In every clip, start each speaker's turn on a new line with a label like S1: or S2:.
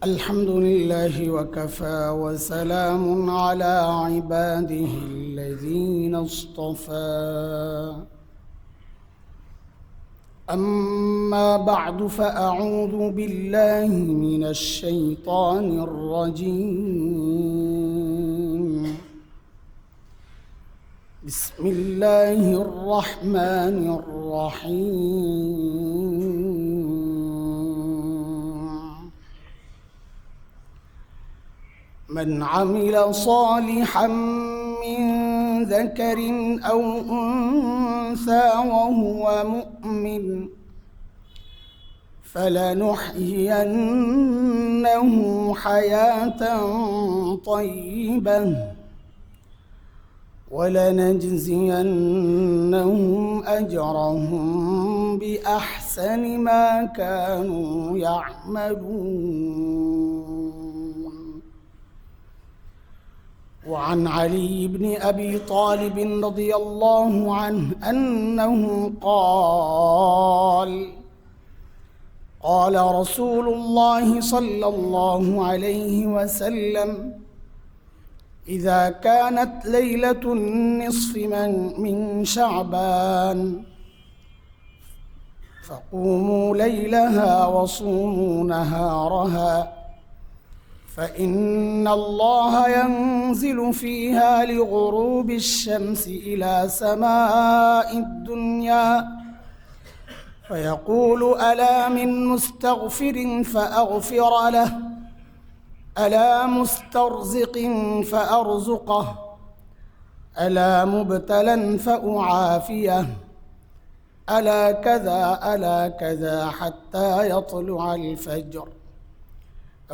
S1: الحمد لله وكفى وسلام على عباده الذين اصطفى أما بعد فأعوذ بالله من الشيطان الرجيم بسم الله الرحمن الرحيم من عمل صالحا من ذكر أو أنثى وهو مؤمن فلنحيينه حياة طيبة ولنجزينهم أجرهم بأحسن ما كانوا يعملون. وعن علي بن أبي طالب رضي الله عنه أنه قال رسول الله صلى الله عليه وسلم: إذا كانت ليلة النصف من شعبان فقوموا ليلها وصوموا نهارها، فإن الله ينزل فيها لغروب الشمس إلى سماء الدنيا فيقول: ألا من مستغفر فأغفر له، ألا مسترزق فأرزقه، ألا مبتلا فأعافيه، ألا كذا ألا كذا حتى يطلع الفجر،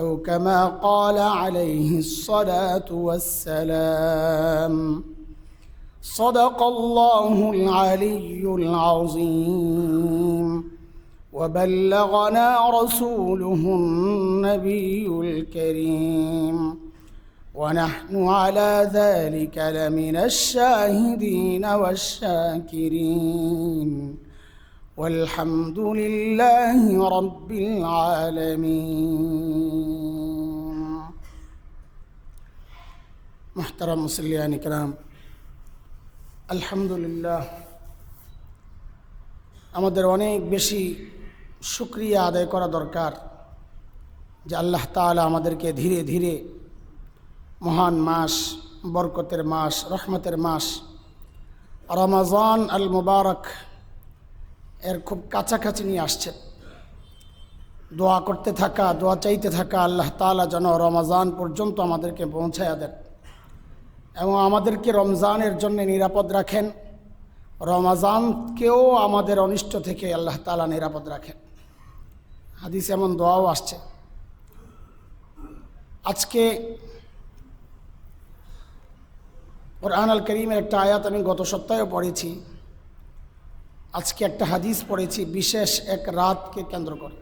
S1: أو كما قال عليه الصلاة والسلام. صدق الله العلي العظيم وبلغنا رسوله النبي الكريم، ونحن على ذلك لمن الشاهدين والشاكرين، والحمد لله رب العالمين. محترم মুসল্লিয়ান کرام, আলহামদুলিল্লাহ আমাদের অনেক বেশি শুকরিয়া আদায় করা দরকার যে আল্লাহ তাআলা আমাদেরকে ধীরে ধীরে মহান মাস, বরকতের মাস, রহমতের মাস রমাজান আল মুবারক এর খুব কাছাকাছি নিয়ে আসছে। দোয়া করতে থাকা, দোয়া চাইতে থাকা আল্লাহ তাআলা যেন রমজান পর্যন্ত আমাদেরকে পৌঁছায়া দেন এবং আমাদেরকে রমজানের জন্য নিরাপদ রাখেন, রমজানকেও আমাদের অনিষ্ট থেকে আল্লাহ তাআলা নিরাপদ রাখেন। হাদিসে এমন দোয়াও আসছে। আজকে কুরআন আল কারীমের একটা আয়াত আমি গত সপ্তাহেও পড়েছি, আজকে একটা হাদিস পড়েছি বিশেষ এক রাতকে কেন্দ্র করে।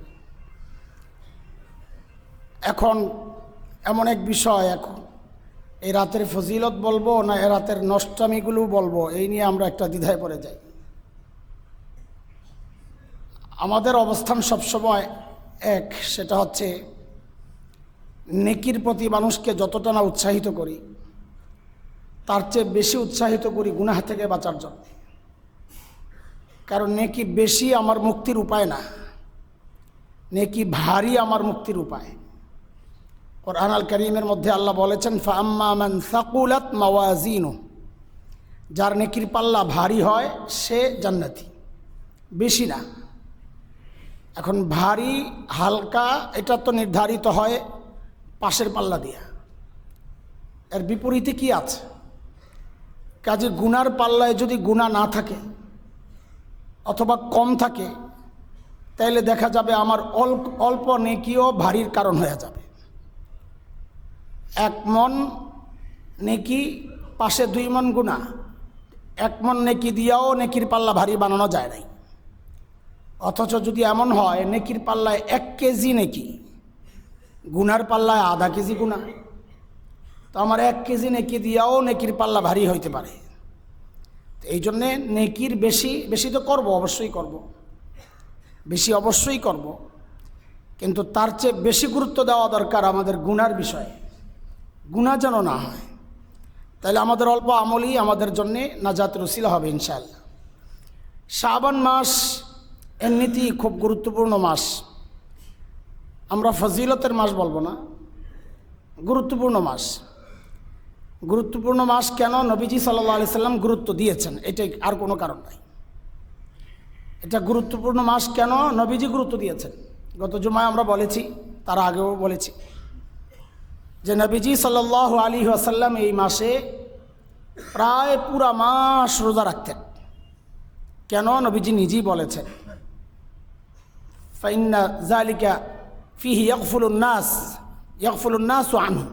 S1: এখন এমন এক বিষয়, এখন এই রাতের ফজিলত বলবো না এ রাতের নষ্টামিগুলো বলবো, এই নিয়ে আমরা একটা দ্বিধায় পড়ে যাই। আমাদের অবস্থান সবসময় এক, সেটা হচ্ছে নেকির প্রতি মানুষকে যতটা না উৎসাহিত করি তার চেয়ে বেশি উৎসাহিত করি গুনাহ থেকে বাঁচার জন্য। কারণ নেকি বেশি আমার মুক্তির উপায় না, নেকি ভারী আমার মুক্তির উপায়। কুরআন আল কারীমের মধ্যে আল্লাহ বলেছেন, ফাআম্মা মান সাকুলাত মাওয়াজিনুহু, যার নেকির পাল্লা ভারী হয় সে জান্নাতি, বেশি না। এখন ভারী হালকা এটা তো নির্ধারিত হয় পাশের পাল্লা দিয়া, এর বিপরীতে কি আছে? কাজে গুনার পাল্লায় যদি গুনাহ না থাকে অথবা কম থাকে তাহলে দেখা যাবে আমার অল্প নেকিও ভারীর কারণ হয়ে যাবে। 1 মন নেকি পাশে 2 মন গুনাহ, 1 মন নেকি দিয়াও নেকির পাল্লা ভারী বানানো যায় নাই। অথচ যদি এমন হয় নেকির পাল্লায় 1 কেজি নেকি, গুনার পাল্লায় আধা কেজি গুনাহ, তো আমার 1 কেজি নেকি দিয়াও নেকির পাল্লা ভারী হইতে পারে। এই জন্যে নেকির বেশি বেশি তো করব, অবশ্যই করব, বেশি অবশ্যই করব, কিন্তু তার চেয়ে বেশি গুরুত্ব দেওয়া দরকার আমাদের গুনার বিষয়ে, গুনাহ যেন না হয়। তাহলে আমাদের অল্প আমলই আমাদের জন্যে নাজাতের উসিলা হবে ইনশাআল্লাহ। শাবান মাস এমনিতেই খুব গুরুত্বপূর্ণ মাস। আমরা ফজিলতের মাস বলবো না, গুরুত্বপূর্ণ মাস। গুরুত্বপূর্ণ মাস কেন? নবীজি সাল্লাল্লাহু আলাইহি সাল্লাম গুরুত্ব দিয়েছেন, এটাই, আর কোনো কারণ নাই। এটা গুরুত্বপূর্ণ মাস কেন? নবীজি গুরুত্ব দিয়েছেন। গত জুমায় আমরা বলেছি, তার আগেও বলেছি যে নবীজি সাল্লাল্লাহু আলাইহি ওয়াসাল্লাম এই মাসে প্রায় পুরা মাস রোজা রাখতেন। কেন? নবীজি নিজেই বলেছেন, ফাইন্না যালিকা ফিহি ইয়াগফুলুন নাসু আনহু,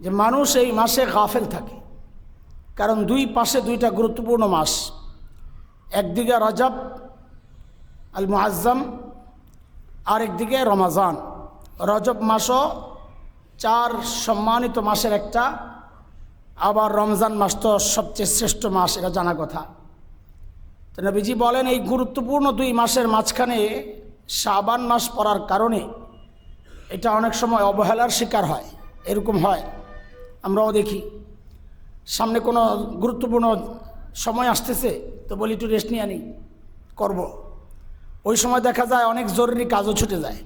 S1: যে মানুষ এই মাসে গাফেল থাকে। কারণ দুই পাশে দুইটা গুরুত্বপূর্ণ মাস, একদিকে রজব আল মুআজ্জম, আরেকদিকে রমাজান। রজব মাসও 4 সম্মানিত মাসের একটা, আবার রমজান মাস তো সবচেয়ে শ্রেষ্ঠ মাস, এটা জানা কথা। তো নবীজি বলেন এই গুরুত্বপূর্ণ 2 মাসের মাঝখানে শাবান মাস পড়ার কারণে এটা অনেক সময় অবহেলার শিকার হয়। এরকম হয়, আমরাও দেখি। সামনে কোনো গুরুত্বপূর্ণ সময় আসতেছে তো বলি একটু রেস্ট নিয়ে আনি, করব। ওই সময় দেখা যায় অনেক জরুরি কাজও ছুটে যায়।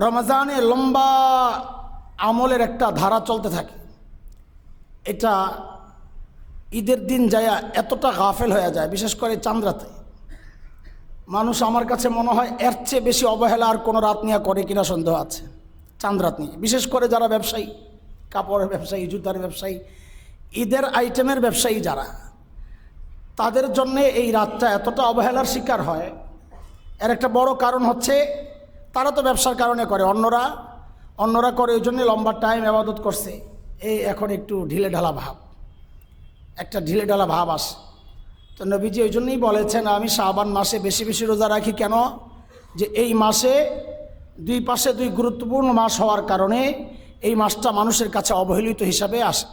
S1: রমজানে লম্বা আমলের একটা ধারা চলতে থাকে। এটা ঈদের দিন যায় এতটা গাফেল হয়ে যায়, বিশেষ করে চাঁদরাতে। মানুষ, আমার কাছে মনে হয় এর চেয়ে বেশি অবহেলা আর কোনো রাত নিয়ে করে কিনা সন্দেহ আছে, চাঁদরাত নিয়ে। বিশেষ করে যারা ব্যবসায়ী, কাপড়ের ব্যবসায়ী, জুতার ব্যবসায়ী, ঈদের আইটেমের ব্যবসায়ী যারা, তাদের জন্য এই রাতটা এতটা অবহেলার শিকার হয়। এর একটা বড় কারণ হচ্ছে তারা তো ব্যবসার কারণে করে, অন্যরা করে ওই জন্য লম্বা টাইম ইবাদত করছে, এই এখন একটু ঢিলেঢালা ভাব, একটা ঢিলেঢালা ভাব আসে। তো নবীজি ওই জন্যই বলেছেন আমি শাবান মাসে বেশি বেশি রোজা রাখি। কেন? যে এই মাসে 2 পাশে 2 গুরুত্বপূর্ণ মাস হওয়ার কারণে এই মাসটা মানুষের কাছে অবহেলিত হিসাবে আসে।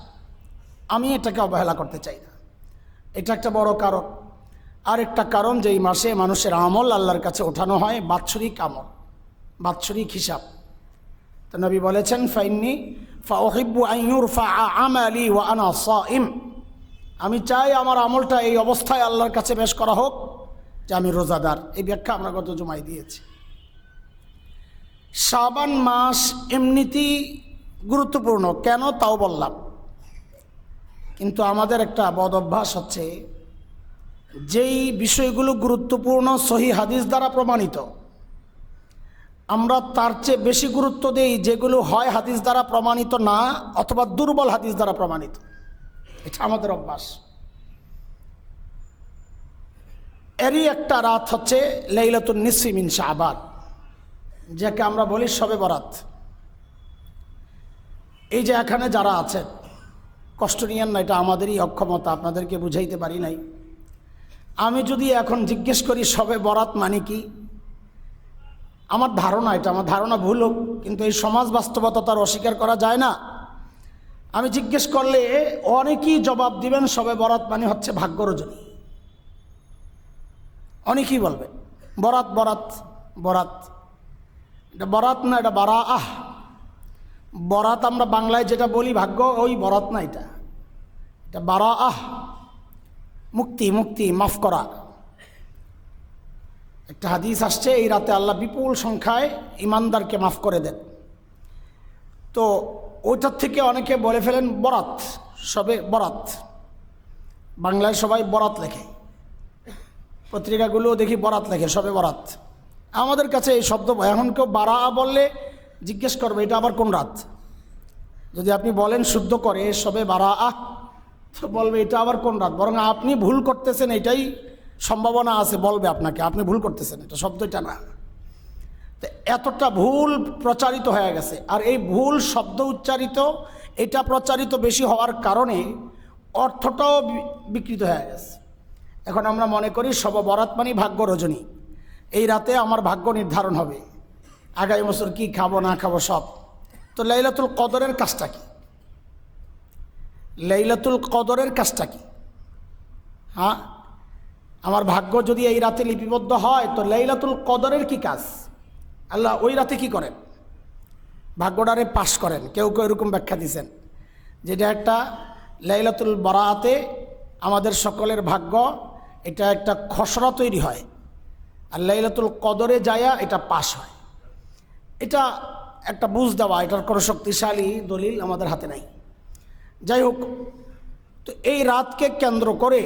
S1: আমি এটাকে অবহেলা করতে চাই না, এটা একটা বড় কারণ। আর একটা কারণ যে এই মাসে মানুষের আমল আল্লাহর কাছে ওঠানো হয়, বাৎসরিক আমল, বাৎসরিক হিসাব। তো নবী বলেছেন ফাইন্নি ফাউহিব্বু আন ইউরফা আমালি ওয়া আনা সাইম, আমি চাই আমার আমলটা এই অবস্থায় আল্লাহর কাছে পেশ করা হোক যে আমি রোজাদার। এই ব্যাখ্যা আমরা গত জুমায় দিয়েছি। শাবান মাস এমনিতেই গুরুত্বপূর্ণ, কেন তাও বললাম। কিন্তু আমাদের একটা বদ অভ্যাস হচ্ছে, যেই বিষয়গুলো গুরুত্বপূর্ণ সহিহ হাদিস দ্বারা প্রমাণিত, আমরা তার চেয়ে বেশি গুরুত্ব দেই যেগুলো হয় হাদিস দ্বারা প্রমাণিত না, অথবা দুর্বল হাদিস দ্বারা প্রমাণিত। এটা আমাদের অভ্যাস। এরই একটা রাত হচ্ছে লাইলাতুন নিসফি মিন শাবান, যাকে আমরা বলি শবে বরাত। এই যে এখানে যারা আছেন, কষ্ট নিয়েন না, এটা আমাদেরই অক্ষমতা, আপনাদেরকে বুঝাইতে পারি নাই। আমি যদি এখন জিজ্ঞেস করি শবে বরাত মানে কি, আমার ধারণা, এটা আমার ধারণা ভুল হোক, কিন্তু এই সমাজ বাস্তবতা তার অস্বীকার করা যায় না। আমি জিজ্ঞেস করলে অনেকেই জবাব দিবেন শবে বরাত মানে হচ্ছে ভাগ্য রজনী। অনেকেই বলবে বরাত বরাত বরাত, এটা বরাত না, এটা বারাআহ। বরাত আমরা বাংলায় যেটা বলি ভাগ্য, ওই বরাত না, এটা বারাআহ, মুক্তি, মুক্তি, মাফ করা। একটা হাদিস আসছে এই রাতে আল্লাহ বিপুল সংখ্যায় ইমানদারকে মাফ করে দেন। তো ওইটার থেকে অনেকে বলে ফেলেন বরাত, সবে বরাত। বাংলায় সবাই বরাত লেখে, পত্রিকাগুলোও দেখি বরাত লেখে, সবে বরাত। আমাদের কাছে এই শব্দ, এখন কেউ বারা বললে জিজ্ঞেস করবে এটা আবার কোন রাত। যদি আপনি বলেন শুদ্ধ করে সবে বারা, তো বলবে এটা আবার কোন রাত। বরং আপনি ভুল করতেছেন, এটাই সম্ভাবনা আছে, বলবে আপনাকে আপনি ভুল করতেছেন, এটা শব্দ এটা না। তো এতটা ভুল প্রচারিত হয়ে গেছে, আর এই ভুল শব্দ উচ্চারিত, এটা প্রচারিত বেশি হওয়ার কারণে অর্থটাও বিকৃত হয়ে গেছে। এখন আমরা মনে করি শব বরাত মানে ভাগ্য রজনী, এই রাতে আমার ভাগ্য নির্ধারণ হবে, আগামী বছর কি খাবো না খাবো সব। তো লাইলাতুল কদরের কাজটা কি? লাইলাতুল কদরের কাজটা কি? হ্যাঁ, আমার ভাগ্য যদি এই রাতে লিপিবদ্ধ হয় তো লাইলাতুল কদরের কি কাজ? আল্লাহ ওই রাতে কি করেন? ভাগ্যটারে পাশ করেন। কেউ কেউ এরকম ব্যাখ্যা দিয়েছেন যেটা একটা লাইলাতুল বারাতে আমাদের সকলের ভাগ্য, এটা একটা খসড়া তৈরি হয়, আর লাইলাতুল কদরে যায়া এটা পাশ হয়। এটা একটা বুঝ দেওয়া, এটার কোনো শক্তিশালী দলিল আমাদের হাতে নাই। যাই হোক, তো এই রাতকে কেন্দ্র করে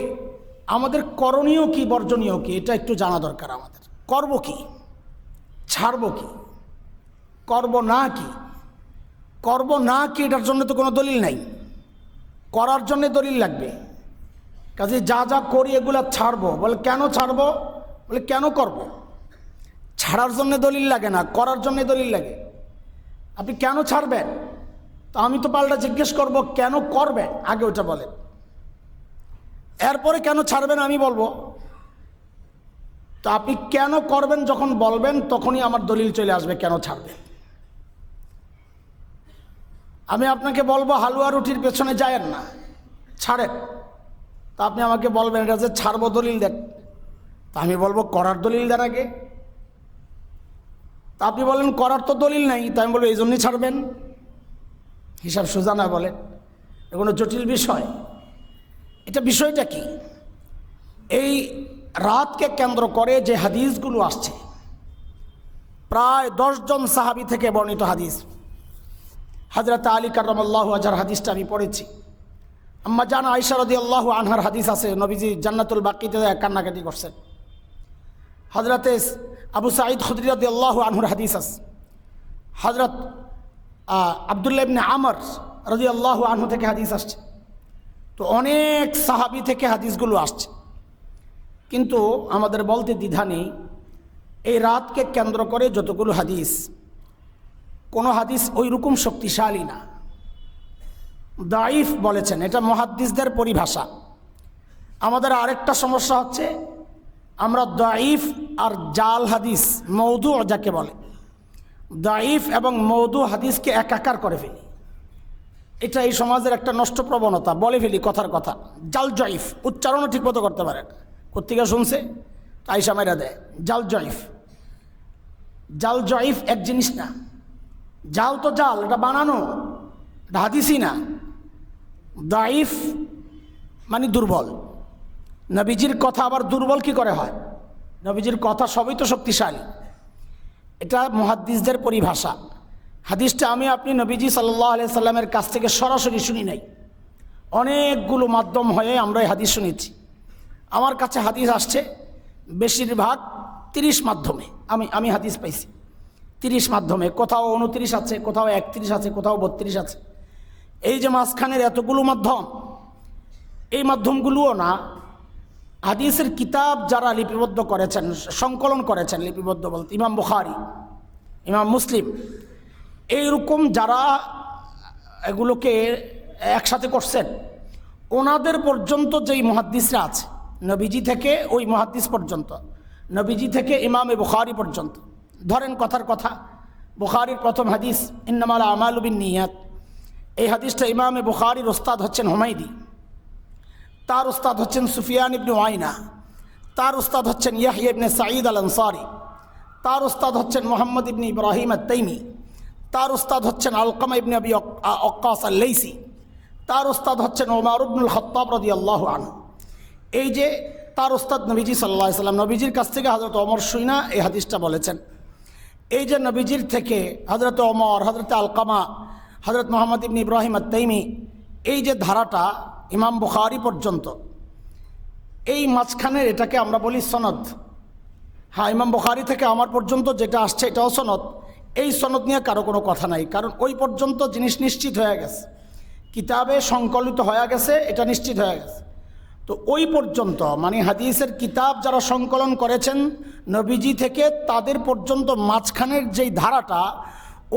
S1: আমাদের করণীয় কি, বর্জনীয় কি, এটা একটু জানা দরকার আমাদের। করব কি, ছাড়ব কি, করব না কি? করব না কি এটার জন্য তো কোনো দলিল নাই, করার জন্য দলিল লাগবে। কাজে যা যা করি এগুলা ছাড়বো, বলে কেন ছাড়বো? বলে কেন করব? ছাড়ার জন্য দলিল লাগে না, করার জন্য দলিল লাগে। আপনি কেন ছাড়বেন? তো আমি তো পাল্টা জিজ্ঞেস করব কেন করবেন, আগে ওটা বলেন, এরপরে কেন ছাড়বেন আমি বলবো। তো আপনি কেন করবেন যখন বলবেন তখনই আমার দলিল চলে আসবে কেন ছাড়বেন। আমি আপনাকে বলবো হালুয়া রুটির পেছনে যায়েন না, ছাড়েন। তা আপনি আমাকে বলবেন এটা যে ছাড়বো দলিল দেন। তা আমি বলবো করার দলিল দেন আগে। তা আপনি বলেন করার তো দলিল নাই, তা আমি বলবো এই জন্যই ছাড়বেন। হিসাব সোজা না বলেন, এ কোনো জটিল বিষয়? এটা বিষয়টা কি? এই রাতকে কেন্দ্র করে যে হাদিসগুলো আসছে, প্রায় 10 জন সাহাবী থেকে বর্ণিত হাদিস। হযরত আলী কাররামাল্লাহু ওয়াজহার হাদিসটা আমি পড়েছি। আম্মা জান আয়েশা রাদিয়াল্লাহু আনহার হাদিস আছে, নবীজি জান্নাতুল বাকিতে কান্নাকাটি করছেন। হযরতে আবু সাঈদ খুদরি রাদিয়াল্লাহু আনহুর হাদিস আছে। হযরত আব্দুল্লাহ ইবনে আমর রাদিয়াল্লাহু আনহু থেকে হাদিস আসছে। তো অনেক সাহাবী থেকে হাদিসগুলো আসছে, কিন্তু আমাদের বলতে দ্বিধা নেই এই রাতকে কেন্দ্র করে যতগুলো হাদিস, কোনো হাদিস ওই রকম শক্তিশালী না, দাইফ বলেছেন। এটা মুহাদ্দিসদের পরিভাষা। আমাদের আরেকটা সমস্যা হচ্ছে আমরা দাইফ আর জাল হাদিস, মওদু যাকে বলে, দাইফ এবং মওদু হাদিসকে একাকার করে ফেলি। এটা এই সমাজের একটা নষ্ট প্রবণতা। বলে ফেলি কথার কথা, জাল জয়ীফ, উচ্চারণও ঠিক মতো করতে পারে না। পত্রিকা শুনছে আইসা মেরা দেয় জাল জয়ীফ। জাল জয়ীফ এক জিনিস না। জাল তো জাল, এটা বানানো, এটা হাদিসই না। দাইফ মানে দুর্বল। নবীজির কথা আবার দুর্বল কি করে হয়? নবীজির কথা সবই তো শক্তিশালী। এটা মুহাদ্দিসদের পরিভাষা। হাদিসটা আমি আপনি নবীজি সাল্লাল্লাহু আলাইহি সাল্লামের কাছ থেকে সরাসরি শুনি নাই, অনেকগুলো মাধ্যম হয়ে আমরা এই হাদিস শুনেছি। আমার কাছে হাদিস আসছে বেশিরভাগ 30 মাধ্যমে। আমি হাদিস পাইছি 30 মাধ্যমে। কোথাও 29 আছে, কোথাও 31 আছে, কোথাও 32 আছে। এই যে মাঝখানের এতগুলো মাধ্যম, এই মাধ্যমগুলোও না, হাদিসের কিতাব যারা লিপিবদ্ধ করেছেন, সংকলন করেছেন, লিপিবদ্ধ বলতে ইমাম বুখারী, ইমাম মুসলিম, এইরকম যারা এগুলোকে একসাথে করছেন, ওনাদের পর্যন্ত যেই মুহাদ্দিসরা আছে, নবীজি থেকে ওই মুহাদ্দিস পর্যন্ত, নবীজি থেকে ইমামে বুখারী পর্যন্ত, ধরেন কথার কথা বুখারীর প্রথম হাদিস ইন্নামাল আমালু বিন্নিয়াত, এই হাদিসটা ইমামে বুখারীর ওস্তাদ হচ্ছেন হুমায়দি, তার উস্তাদ হচ্ছেন সুফিয়ান ইবনে উয়াইনা, তার উস্তাদ হচ্ছেন ইয়াহইয়া ইবনে সাঈদ আল আনসারী, তার উস্তাদ হচ্ছেন মুহাম্মদ ইবনে ইব্রাহিম আত-তাইমি, তার উস্তাদ হচ্ছেন আলকামা ইবনে আবি ওয়াক্কাস আল-লাইসি, তার উস্তাদ হচ্ছেন ওমর ইবনুল খাত্তাব রাদিয়াল্লাহু আনহু। এই যে তার উস্তাদ নবীজি সাল্লাল্লাহু আলাইহি সাল্লাম, নবীজির কাছ থেকে হযরত ওমর শুইনা এই হাদিসটা বলেছেন। এই যে নবীজির থেকে হযরত ওমর, হযরত আলকামা, হযরত মুহাম্মদ ইবনে ইব্রাহিম আত-তাইমি, এই যে ধারাটা ইমাম বুখারী পর্যন্ত, এই মাঝখানের এটাকে আমরা বলি সনদ। হ্যাঁ, ইমাম বুখারী থেকে আমার পর্যন্ত যেটা আসছে এটাও সনদ। এই সনদ নিয়ে কারো কোনো কথা নাই, কারণ ওই পর্যন্ত জিনিস নিশ্চিত হয়ে গেছে, কিতাবে সংকলিত হয়ে গেছে, এটা নিশ্চিত হয়ে গেছে। তো ওই পর্যন্ত মানে হাদিসের কিতাব যারা সংকলন করেছেন নবীজি থেকে, তাদের পর্যন্ত মাঝখানের যেই ধারাটা,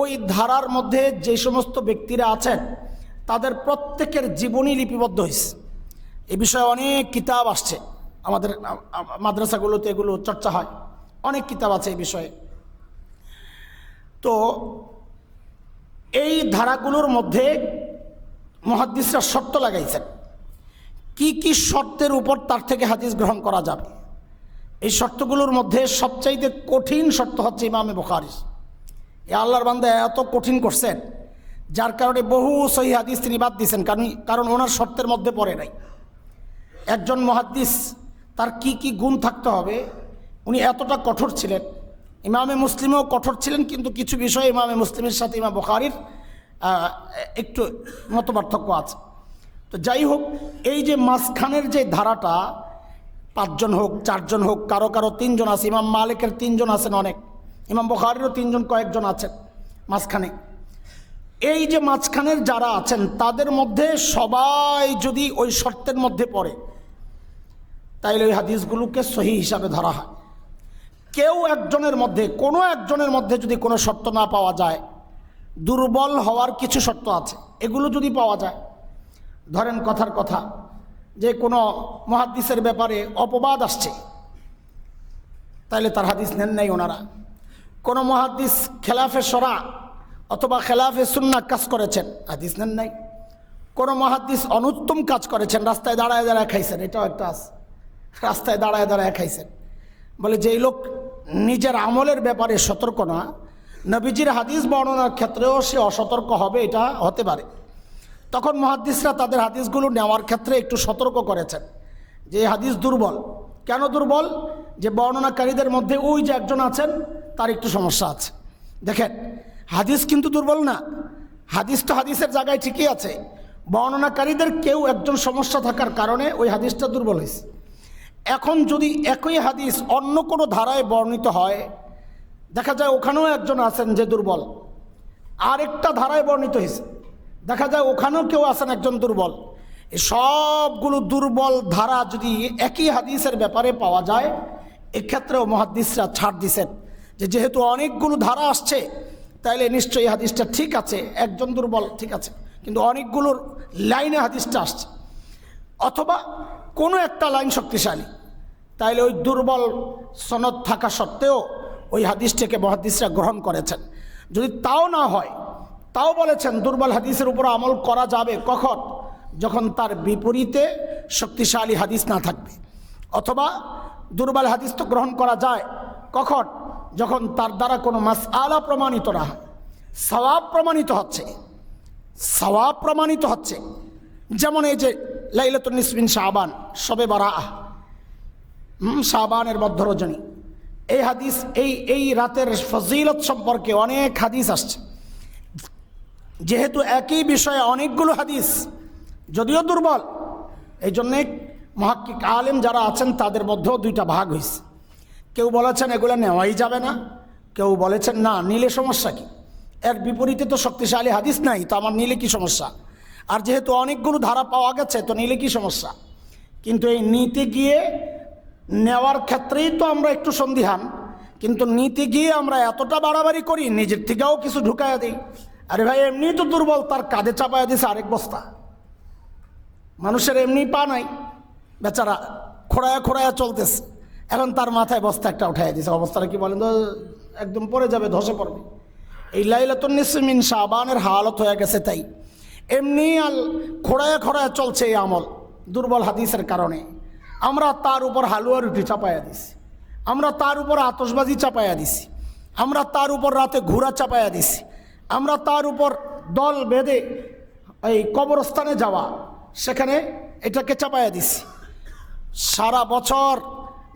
S1: ওই ধারার মধ্যে যে সমস্ত ব্যক্তিরা আছেন তাদের প্রত্যেকের জীবনী লিপিবদ্ধ হয়েছে। এই বিষয়ে অনেক কিতাব আসছে, আমাদের মাদ্রাসাগুলোতে এগুলো চর্চা হয়, অনেক কিতাব আছে এই বিষয়ে। তো এই ধারাগুলোর মধ্যে মুহাদ্দিসরা শর্ত লাগাইছেন, কি কি শর্তের উপর তার থেকে হাদিস গ্রহণ করা যাবে। এই শর্তগুলোর মধ্যে সবচাইতে কঠিন শর্ত হচ্ছে ইমামে বুখারী। এ আল্লাহর বান্দা এত কঠিন করছেন, যার কারণে বহু সহিহ হাদিস তিনি বাদ দিয়েছেন, কারণ ওনার শর্তের মধ্যে পড়ে নাই। একজন মুহাদ্দিস তার কি কি গুণ থাকতে হবে, উনি এতটা কঠোর ছিলেন। ইমামে মুসলিমও কঠোর ছিলেন, কিন্তু কিছু বিষয়ে ইমামে মুসলিমের সাথে ইমাম বুখারীর একটু মতপার্থক্য আছে। তো যাই হোক, এই যে মাঝখানের যে ধারাটা, 5 জন হোক 4 জন হোক, কারো কারো 3 জন আছে, ইমাম মালিকের 3 জন আছেন অনেক, ইমাম বুখারীরও 3 জন কয়েকজন আছেন মাঝখানে। এই যে মাঝখানের যারা আছেন তাদের মধ্যে সবাই যদি ওই শর্তের মধ্যে পড়ে, তাইলে ওই হাদিসগুলোকে সহিহ হিসাবে ধরা হয়। কেউ একজনের মধ্যে, কোনো একজনের মধ্যে যদি কোনো শর্ত না পাওয়া যায়, দুর্বল হওয়ার কিছু শর্ত আছে, এগুলো যদি পাওয়া যায়, ধরেন কথার কথা যে কোনো মুহাদ্দিসের ব্যাপারে অপবাদ আসছে, তাইলে তার হাদিস নেন নাই ওনারা। কোনো মুহাদ্দিস খেলাফে শরা অথবা খেলাফে সুন্নাহ কাজ করেছেন, হাদিস নেন নাই। কোনো মুহাদ্দিস অনুত্তম কাজ করেছেন, রাস্তায় দাঁড়ায় দাঁড়ায় খাইছেন, এটাও একটা আছে, রাস্তায় দাঁড়ায় দাঁড়ায় খাইছেন। বলে যেই লোক নিজের আমলের ব্যাপারে সতর্ক না, নবীজির হাদিস বর্ণনার ক্ষেত্রেও সে অসতর্ক হবে, এটা হতে পারে। তখন মুহাদ্দিসরা তাদের হাদিসগুলো নেওয়ার ক্ষেত্রে একটু সতর্ক করেছেন যে এই হাদিস দুর্বল। কেন দুর্বল? যে বর্ণনাকারীদের মধ্যে ওই যে একজন আছেন তার একটু সমস্যা আছে। দেখেন, হাদিস কিন্তু দুর্বল না, হাদিস তো হাদিসের জায়গায় ঠিকই আছে, বর্ণনাকারীদের কেউ একজন সমস্যা থাকার কারণে ওই হাদিসটা দুর্বল হয়েছে। এখন যদি একই হাদিস অন্য কোনো ধারায় বর্ণিত হয়, দেখা যায় ওখানেও একজন আছেন যে দুর্বল, আরেকটা ধারায় বর্ণিত হয়েছে, দেখা যায় ওখানেও কেউ আছেন একজন দুর্বল। এই সবগুলো দুর্বল ধারা যদি একই হাদিসের ব্যাপারে পাওয়া যায়, এক্ষেত্রেও মুহাদ্দিসরা ছাড় দিছেন যে যেহেতু অনেকগুলো ধারা আসছে, তাইলে নিশ্চয়ই হাদিসটা ঠিক আছে, একজন দুর্বল ঠিক আছে, কিন্তু অনেকগুলোর লাইনে হাদিসটা আসছে, অথবা কোনো একটা লাইন শক্তিশালী, তাইলে ওই দুর্বল সনদ থাকা সত্ত্বেও ওই হাদিসটাকে মুহাদ্দিসরা গ্রহণ করেছেন। যদি তাও না হয়, তাও বলেছেন দুর্বল হাদিসের উপর আমল করা যাবে কখন? যখন তার বিপরীতে শক্তিশালী হাদিস না থাকবে। অথবা দুর্বল হাদিস তো গ্রহণ করা যায় কখন? যখন তার দ্বারা কোনো মাসআলা প্রমাণিত না হয়, সওয়াব প্রমাণিত হচ্ছে, সওয়াব প্রমাণিত হচ্ছে। যেমন এই যে লাইলাতুন নিসফ মিন শাবান, শবে বারাআহ, শাবানের মধ্য রজনী, এই হাদিস, এই রাতের ফজিলত সম্পর্কে অনেক হাদিস আসছে। যেহেতু একই বিষয়ে অনেকগুলো হাদিস, যদিও দুর্বল, এই জন্যে মুহাক্কিক আলেম যারা আছেন তাদের মধ্যেও 2টা ভাগ হয়েছে। কেউ বলেছেন এগুলো নেওয়াই যাবে না, কেউ বলেছেন না, নিলে সমস্যা কি, এর বিপরীতে তো শক্তিশালী হাদিস নাই, তো আমার নিলে কি সমস্যা, আর যেহেতু অনেকগুলো ধারা পাওয়া গেছে তো নিলে কি সমস্যা। কিন্তু এই নিতে গিয়ে নেওয়ার ক্ষেত্রেই তো আমরা একটু সন্দিহান, কিন্তু নিতে গিয়ে আমরা এতটা বাড়াবাড়ি করি, নিজের থেকেও কিছু ঢুকাইয়া দিই। আরে ভাই, এমনি তো দুর্বল, তার কাঁধে চাপাইয়া দিছে আরেক বস্তা। মানুষের এমনি পা নাই, বেচারা খোঁড়ায়া খোঁড়ায়া চলতেছে, এখন তার মাথায় বস্তা একটা উঠাইয়া দিছে। অবস্থাটা কি বলেন তো, একদম পড়ে যাবে, ধসে পড়বে। এই লাইলাতুন নিসফ মিন শাবানের হালত হয়ে গেছে তাই, এমনি খোঁড়ায়া খোঁড়ায়া চলছে এই আমল দুর্বল হাদিসের কারণে। আমরা তার উপর হালুয়া রুটি চাপাইয়া দিছি, আমরা তার উপর আতশবাজি চাপাইয়া দিছি, আমরা তার উপর রাতে ঘোড়া চাপাইয়া দিছি, আমরা তার উপর দল বেঁধে এই কবরস্থানে যাওয়া, সেখানে এটাকে চাপাইয়া দিছি। সারা বছর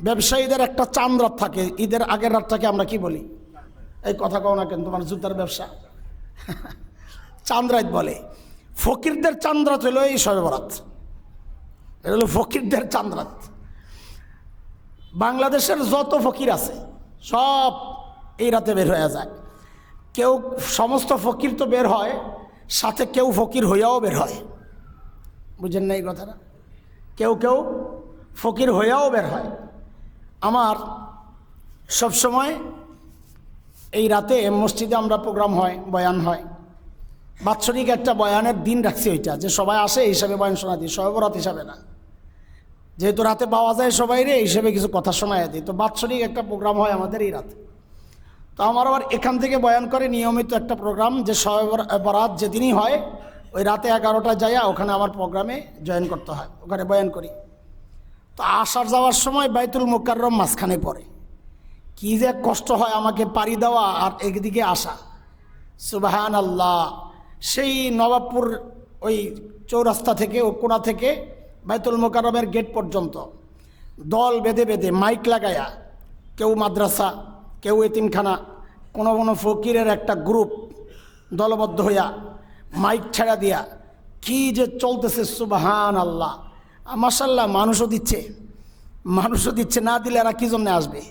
S1: ব্যবসায়ীদের একটা চাঁদ রাত থাকে, ঈদের আগের রাতটাকে আমরা কি বলি, এই কথা কও না কেন, তোমার জুতার ব্যবসা চাঁদ রাত বলে। ফকিরদের চাঁদ রাত হলো এই শবে বরাত, এটা হলো ফকিরদের চাঁদ রাত। বাংলাদেশের যত ফকির আছে সব এই রাতে বের হয়ে যায়। কেউ, সমস্ত ফকির তো বের হয়, সাথে কেউ ফকির হইয়াও বের হয়, বুঝেন না এই কথাটা? কেউ কেউ ফকির হইয়াও বের হয়। আমার সবসময় এই রাতে মসজিদে আমরা প্রোগ্রাম হয়, বয়ান হয়, বাৎসরিক একটা বয়ানের দিন রাখছি, ওইটা যে সবাই আসে এই হিসাবে বয়ান শোনা দিই, শবে বরাত হিসাবে না, যেহেতু রাতে পাওয়া যায় সবাই রে, এই হিসেবে কিছু কথা শোনায় দিই। তো বাৎসরিক একটা প্রোগ্রাম হয় আমাদের এই রাতে। তো আমার আবার এখান থেকে বয়ান করে নিয়মিত একটা প্রোগ্রাম, যে শবে বরাত যেদিনই হয় ওই রাতে 11টায় যাইয়া ওখানে আমার প্রোগ্রামে জয়েন করতে হয়, ওখানে বয়ান করি। তো আসার যাওয়ার সময় বাইতুল মুকাররম মাঝখানে পড়ে। কি যে কষ্ট হয় আমাকে পাড়ি দেওয়া আর একদিকে আসা। সুবহান আল্লাহ। সেই নবাবপুর ওই চৌরাস্তা থেকে ও কোণা থেকে বাইতুল মুকাররমের গেট পর্যন্ত দল বেঁধে বেঁধে মাইক লাগায়া, কেউ মাদ্রাসা, কেউ এতিমখানা, কোনো কোনো ফকিরের একটা গ্রুপ দলবদ্ধ হইয়া মাইক ছেড়া দিয়া কি যে চলতেছে। সুবহান আল্লাহ। মাশাআল্লাহ। মানুষও দিচ্ছে, না দিলে এরা কী জন্যে আসবে?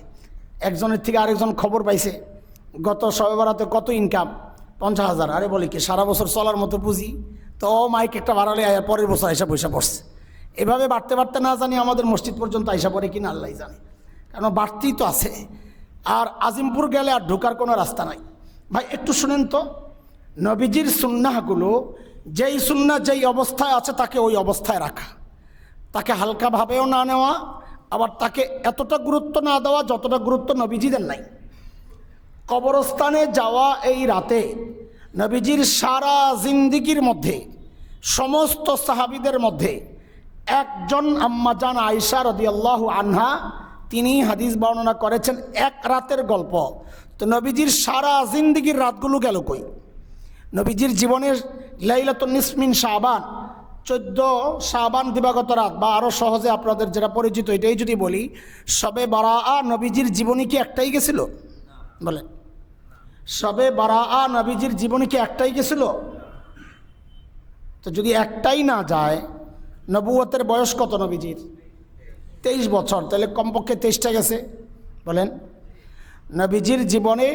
S1: একজনের থেকে আরেকজন খবর পাইছে গত শবে বরাতে কত ইনকাম, 50,000। আরে বলি কি, সারা বছর চলার মতো পুঁজি তো মাইক একটা বাড়ালে আয়া পরের বছর আইসা পয়সা পড়ছে। এভাবে বাড়তে বাড়তে না জানি আমাদের মসজিদ পর্যন্ত আইসা পড়ে কিনা আল্লাহ জানে, কারণ বাড়তেই তো আছে। আর আজিমপুর গেলে আর ঢোকার কোনো রাস্তা নাই। ভাই একটু শুনেন তো, নবীজির সুন্নাহগুলো, যেই সুন্নাহ যেই অবস্থায় আছে তাকে ওই অবস্থায় রাখা, তাকে হালকাভাবেও না নেওয়া, আবার তাকে এতটা গুরুত্ব না দেওয়া যতটা গুরুত্ব নবীজিদের নাই। কবরস্থানে যাওয়া এই রাতে নবীজির সারা জিন্দিগির মধ্যে সমস্ত সাহাবীদের মধ্যে একজন আম্মাজান আয়েশা রাদিয়াল্লাহু আনহা, তিনি হাদিস বর্ণনা করেছেন এক রাতের গল্প। তো নবীজির সারা জিন্দিগির রাতগুলো গেল কই? নবীজির জীবনের লাইলাতুন নিসফ মিন শাবান, 14 শাবান দিবাগত রাত, বা আরও সহজে আপনাদের যেটা পরিচিত এটাই যদি বলি, শবে বারাআ নবীজির জীবনী কি একটাই গেছিল? বলেন, শবে বারাআ নবীজির জীবনী কি একটাই গেছিল? তো যদি একটাই না যায়, নবুয়তের বয়স কত নবীজির? 23 বছর, তাহলে কমপক্ষে 23টা গেছে। বলেন, নবীজির জীবনে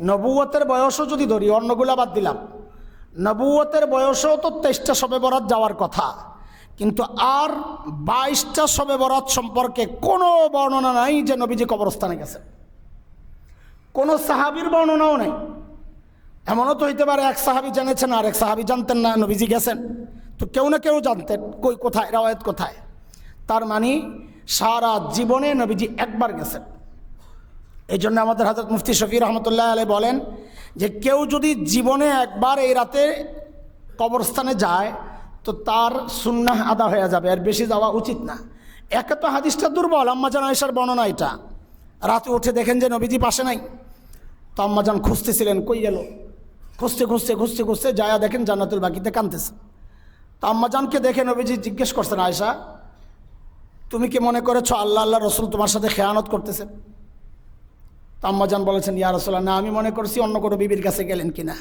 S1: নবুয়তের বয়সও যদি ধরি, অন্যগুলা বাদ দিলাম, নবুয়তের বয়সেও তো 23টা শবে বরাত যাওয়ার কথা, কিন্তু আর 22টা শবে বরাত সম্পর্কে কোনো বর্ণনা নাই যে নবীজি কবরস্থানে গেছেন। কোনো সাহাবীর বর্ণনাও নাই। এমনও তো হইতে পারে এক সাহাবী জেনেছেন আর এক সাহাবী জানতেন না নবীজি গেছেন, তো কেউ না কেউ জানতেন, কই কোথায় রাওয়ায়াত কোথায়? তার মানে সারা জীবনে নবীজি একবার গেছেন। এই জন্য আমাদের হযরত মুফতি শফি রহমতুল্লাহ আলাইহি বলেন যে কেউ যদি জীবনে একবার এই রাতে কবরস্থানে যায় তো তার সুন্নাহ আদা হয়ে যাবে, আর বেশি যাওয়া উচিত না। একে তো হাদিসটা দুর্বল, আম্মাজান আয়েশার বর্ণনা এটা। রাতে উঠে দেখেন যে নবীজি পাশে নাই, তো আম্মাজান খুঁজতেছিলেন কই গেল, খুঁজতে যায়া দেখেন জান্নাতুল বাকিতে কাঁদতেছে। তো আম্মাজানকে দেখে নবীজি জিজ্ঞেস করছেন, আয়েশা তুমি কি মনে করেছো আল্লাহ রসুল তোমার সাথে খেয়ানত করতেছে? তো আম্মাজান বলেছেন, ইয়া রাসূলুল্লাহ, না, আমি মনে করছি অন্য কোনো বিবির কাছে গেলেন কিনা।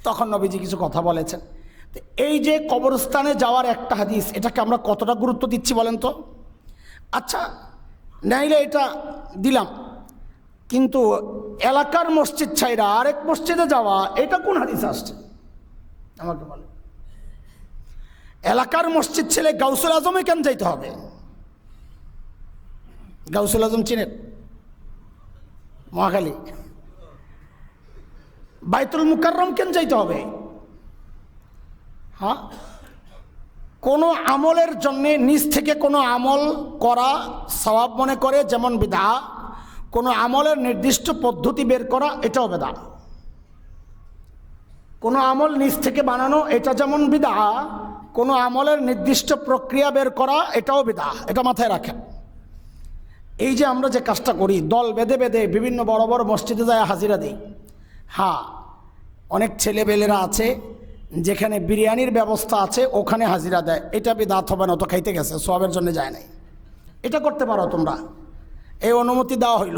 S1: তখন নবীজি কিছু কথা বলেছেন। তো এই যে কবরস্থানে যাওয়ার একটা হাদিস, এটাকে আমরা কতটা গুরুত্ব দিচ্ছি বলেন তো? আচ্ছা, নাইলে এটা দিলাম, কিন্তু এলাকার মসজিদ ছাইরা আরেক মসজিদে যাওয়া, এটা কোন হাদিসে আসছে আমাকে বলে? এলাকার মসজিদ ছেলে গাউসুল আজমে কেন যাইতে হবে? গাউসুল আজম চিনেন? মহাখালী। বাইতুল মুকাররম কেন যাইতে হবে? হ্যাঁ, কোনো আমলের জন্য নিজ থেকে কোনো আমল করা সওয়াব মনে করে যেমন বিদআ, কোনো আমলের নির্দিষ্ট পদ্ধতি বের করা এটাও বিদআ। কোনো আমল নিজ থেকে বানানো এটা যেমন বিদআ, কোনো আমলের নির্দিষ্ট প্রক্রিয়া বের করা এটাও বিদআ। এটা মাথায় রাখেন। এই যে আমরা যে কাজটা করি, দল বেঁধে বেঁধে বিভিন্ন বড় বড় মসজিদে যায় হাজিরা দিই, হ্যাঁ, অনেক ছেলেবেলেরা আছে যেখানে বিরিয়ানির ব্যবস্থা আছে ওখানে হাজিরা দেয়, এটা বিদআত হবে না, তো খাইতে গেছে, সওয়াবের জন্য যায় নাই। এটা করতে পারো তোমরা, এই অনুমতি দেওয়া হইল।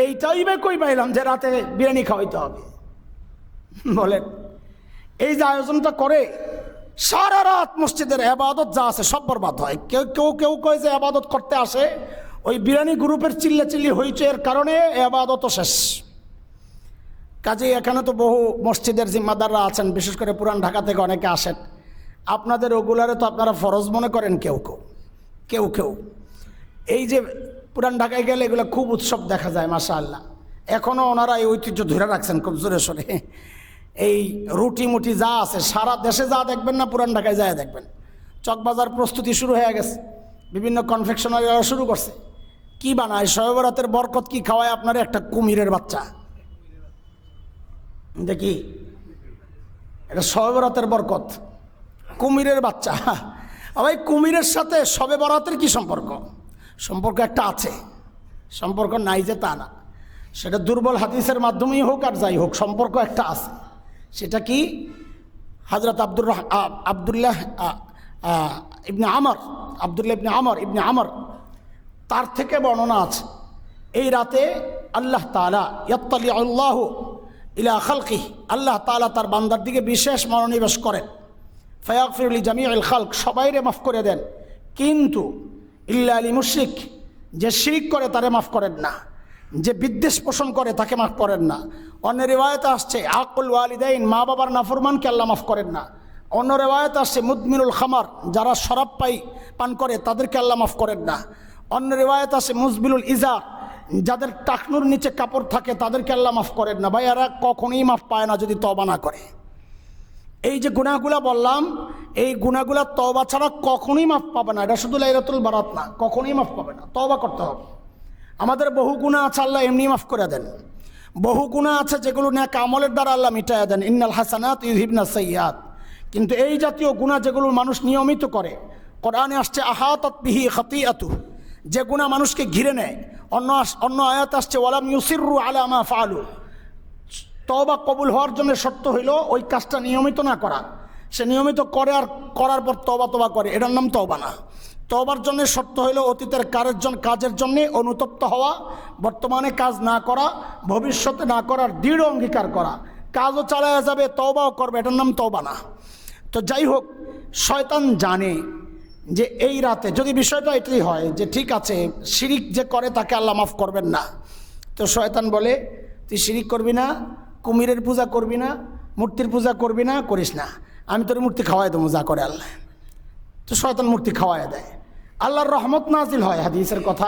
S1: এইটাই বা কই পাইলাম যে রাতে বিরিয়ানি খাওয়াইতে হবে? বলেন, এই যে আয়োজনটা করে সারা রাত মসজিদের ইবাদত যা আছে সব বরবাদ হয়। কেউ কয় যে ইবাদত করতে আসে, ওই বিরিয়ানি গ্রুপের চিল্লাচিল্লি হইছে, এর কারণে ইবাদতও শেষ। কাজেই এখানে তো বহু মসজিদের জিম্মাদাররা আছেন, বিশেষ করে পুরান ঢাকা থেকে অনেকে আসেন, আপনাদের ওগুলারে তো আপনারা ফরজ মনে করেন কেউ। এই যে পুরান ঢাকায় গেলে এগুলো খুব উৎসব দেখা যায়, মাশাআল্লাহ। এখনও ওনারা এই ঐতিহ্য ধরে রাখছেন খুব জোরে সোরে। এই রুটি মুটি যা আছে সারা দেশে যা দেখবেন না, পুরান ঢাকায় যায় দেখবেন। চকবাজার প্রস্তুতি শুরু হয়ে গেছে, বিভিন্ন কনফেকশনারিরা শুরু করছে। কি বানায় শবে বরাতের বরকত কি খাওয়ায় আপনার? একটা কুমিরের বাচ্চা। দেখি, এটা শবে বরাতের বরকত, কুমিরের বাচ্চা। ভাই কুমিরের সাথে শবে বরাতের কি সম্পর্ক? সম্পর্ক একটা আছে, সম্পর্ক নাই যে তা না। সেটা দুর্বল হাদিসের মাধ্যমেই হোক আর যাই হোক, সম্পর্ক একটা আছে। সেটা কি? হযরত আব্দুল্লাহ ইবনে আমর তার থেকে বর্ণনা আছে, এই রাতে আল্লাহ তাআলা ইয়াত্তালিউল্লাহু ইলা খালকিহি, আল্লাহ তাআলা তার বান্দার দিকে বিশেষ মনোনিবেশ করেন। ফায়াগফিরু লিজামিউল খালক, সবাইরে মাফ করে দেন, কিন্তু ইল্লা লিল মুশরিক, যে শিরক করে তারে মাফ করেন না, যে বিদ্বেষ পোষণ করে তাকে মাফ করেন না। অন্য রিওয়ায়েতে আসছে আকুল ওয়ালিদাইন, মা বাবার নাফরমানকে আল্লাহ মাফ করেন না। অন্য রিওয়ায়েতে আসছে মুদমিনুল খামার, যারা শরাব পান করে তাদেরকে আল্লাহ মাফ করেন না। অন্য রিওয়ায়েতে আসছে মুজবিলুল ইজার, যাদের টাকনুর নিচে কাপড় থাকে তাদেরকে আল্লাহ মাফ করেন না। ভাই এরা কখনোই মাফ পায় না যদি তওবা না করে। এই যে গুনাহগুলা বললাম, এই গুনাহগুলা তওবা ছাড়া কখনোই মাফ পাবে না। এটা শুধু লাইলাতুল বারাত না, কখনোই মাফ পাবে না, তওবা করতে হবে। আমাদের বহু গুনাহ আছে আল্লাহ এমনি মাফ করে দেন, বহু গুনাহ আছে যেগুলো নেক আমলের দ্বারা আল্লাহ মিটাইয়া দেন, ইন্নাল হাসানাত ইউযহিবনাস সাইয়্যাত। কিন্তু এই জাতীয় গুনাহ যেগুলো মানুষ নিয়মিত করে, কোরআনে আসছে আহাতাত বিহি খাতিআতুহু, যে গুনাহ মানুষকে ঘিরে নেয়। অন্য আয়াত আসছে ওয়ালাম ইউসিররু আলা মা ফাআলু, তওবা কবুল হওয়ার জন্য শর্ত হইল ওই কাজটা নিয়মিত না করা। সে নিয়মিত করে আর করার পর তওবা করে, এটার নাম তওবা না। তওবার জন্য শর্ত হইল অতীতের কাজের জন্য অনুতপ্ত হওয়া, বর্তমানে কাজ না করা, ভবিষ্যতে না করার দৃঢ় অঙ্গীকার করা। কাজও চালায়া যাবে, তওবাও করবে, এটার নাম তওবা না। তো যাই হোক, শয়তান জানে যে এই রাতে যদি বিষয়টা এটাই হয় যে ঠিক আছে শিরিক যে করে তাকে আল্লাহ মাফ করবেন না, তো শয়তান বলে তুই শিরিক করবি না, কুমিরের পূজা করবি না, মূর্তির পূজা করবি না, করিস না, আমি তোর মূর্তি খাওয়াই দেবো যা করে আল্লাহ। তো শয়তান মূর্তি খাওয়াই দেয়, আল্লাহর রহমত নাজিল হয়, হাদিসের কথা।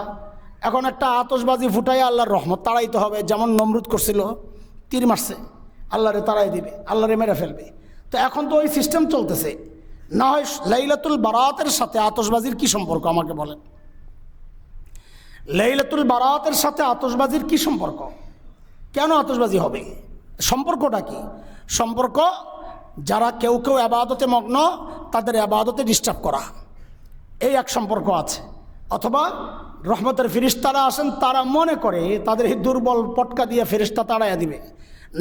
S1: এখন একটা আতশবাজি ফুটাই আল্লাহর রহমত তাড়াইতে হবে, যেমন নমরুদ করছিল, তীর মারছে, আল্লাহরে তাড়াই দিবে, আল্লাহরে মেরে ফেলবে। তো এখন তো ওই সিস্টেম চলতেছে। না হয় লাইলাতুল বারাতের সাথে আতশবাজির কি সম্পর্ক আমাকে বলেন? লাইলাতুল বারাতের সাথে আতশবাজির কি সম্পর্ক? কেন আতশবাজি হবে? সম্পর্কটা কি? সম্পর্ক যারা কেউ ইবাদতে মগ্ন তাদের ইবাদতে ডিস্টার্ব করা, এই এক সম্পর্ক আছে। অথবা রহমতের ফেরেশতারা আসেন, তারা মনে করে তাদের এই দুর্বল পটকা দিয়ে ফেরেশতা তাড়াইয়া দিবে।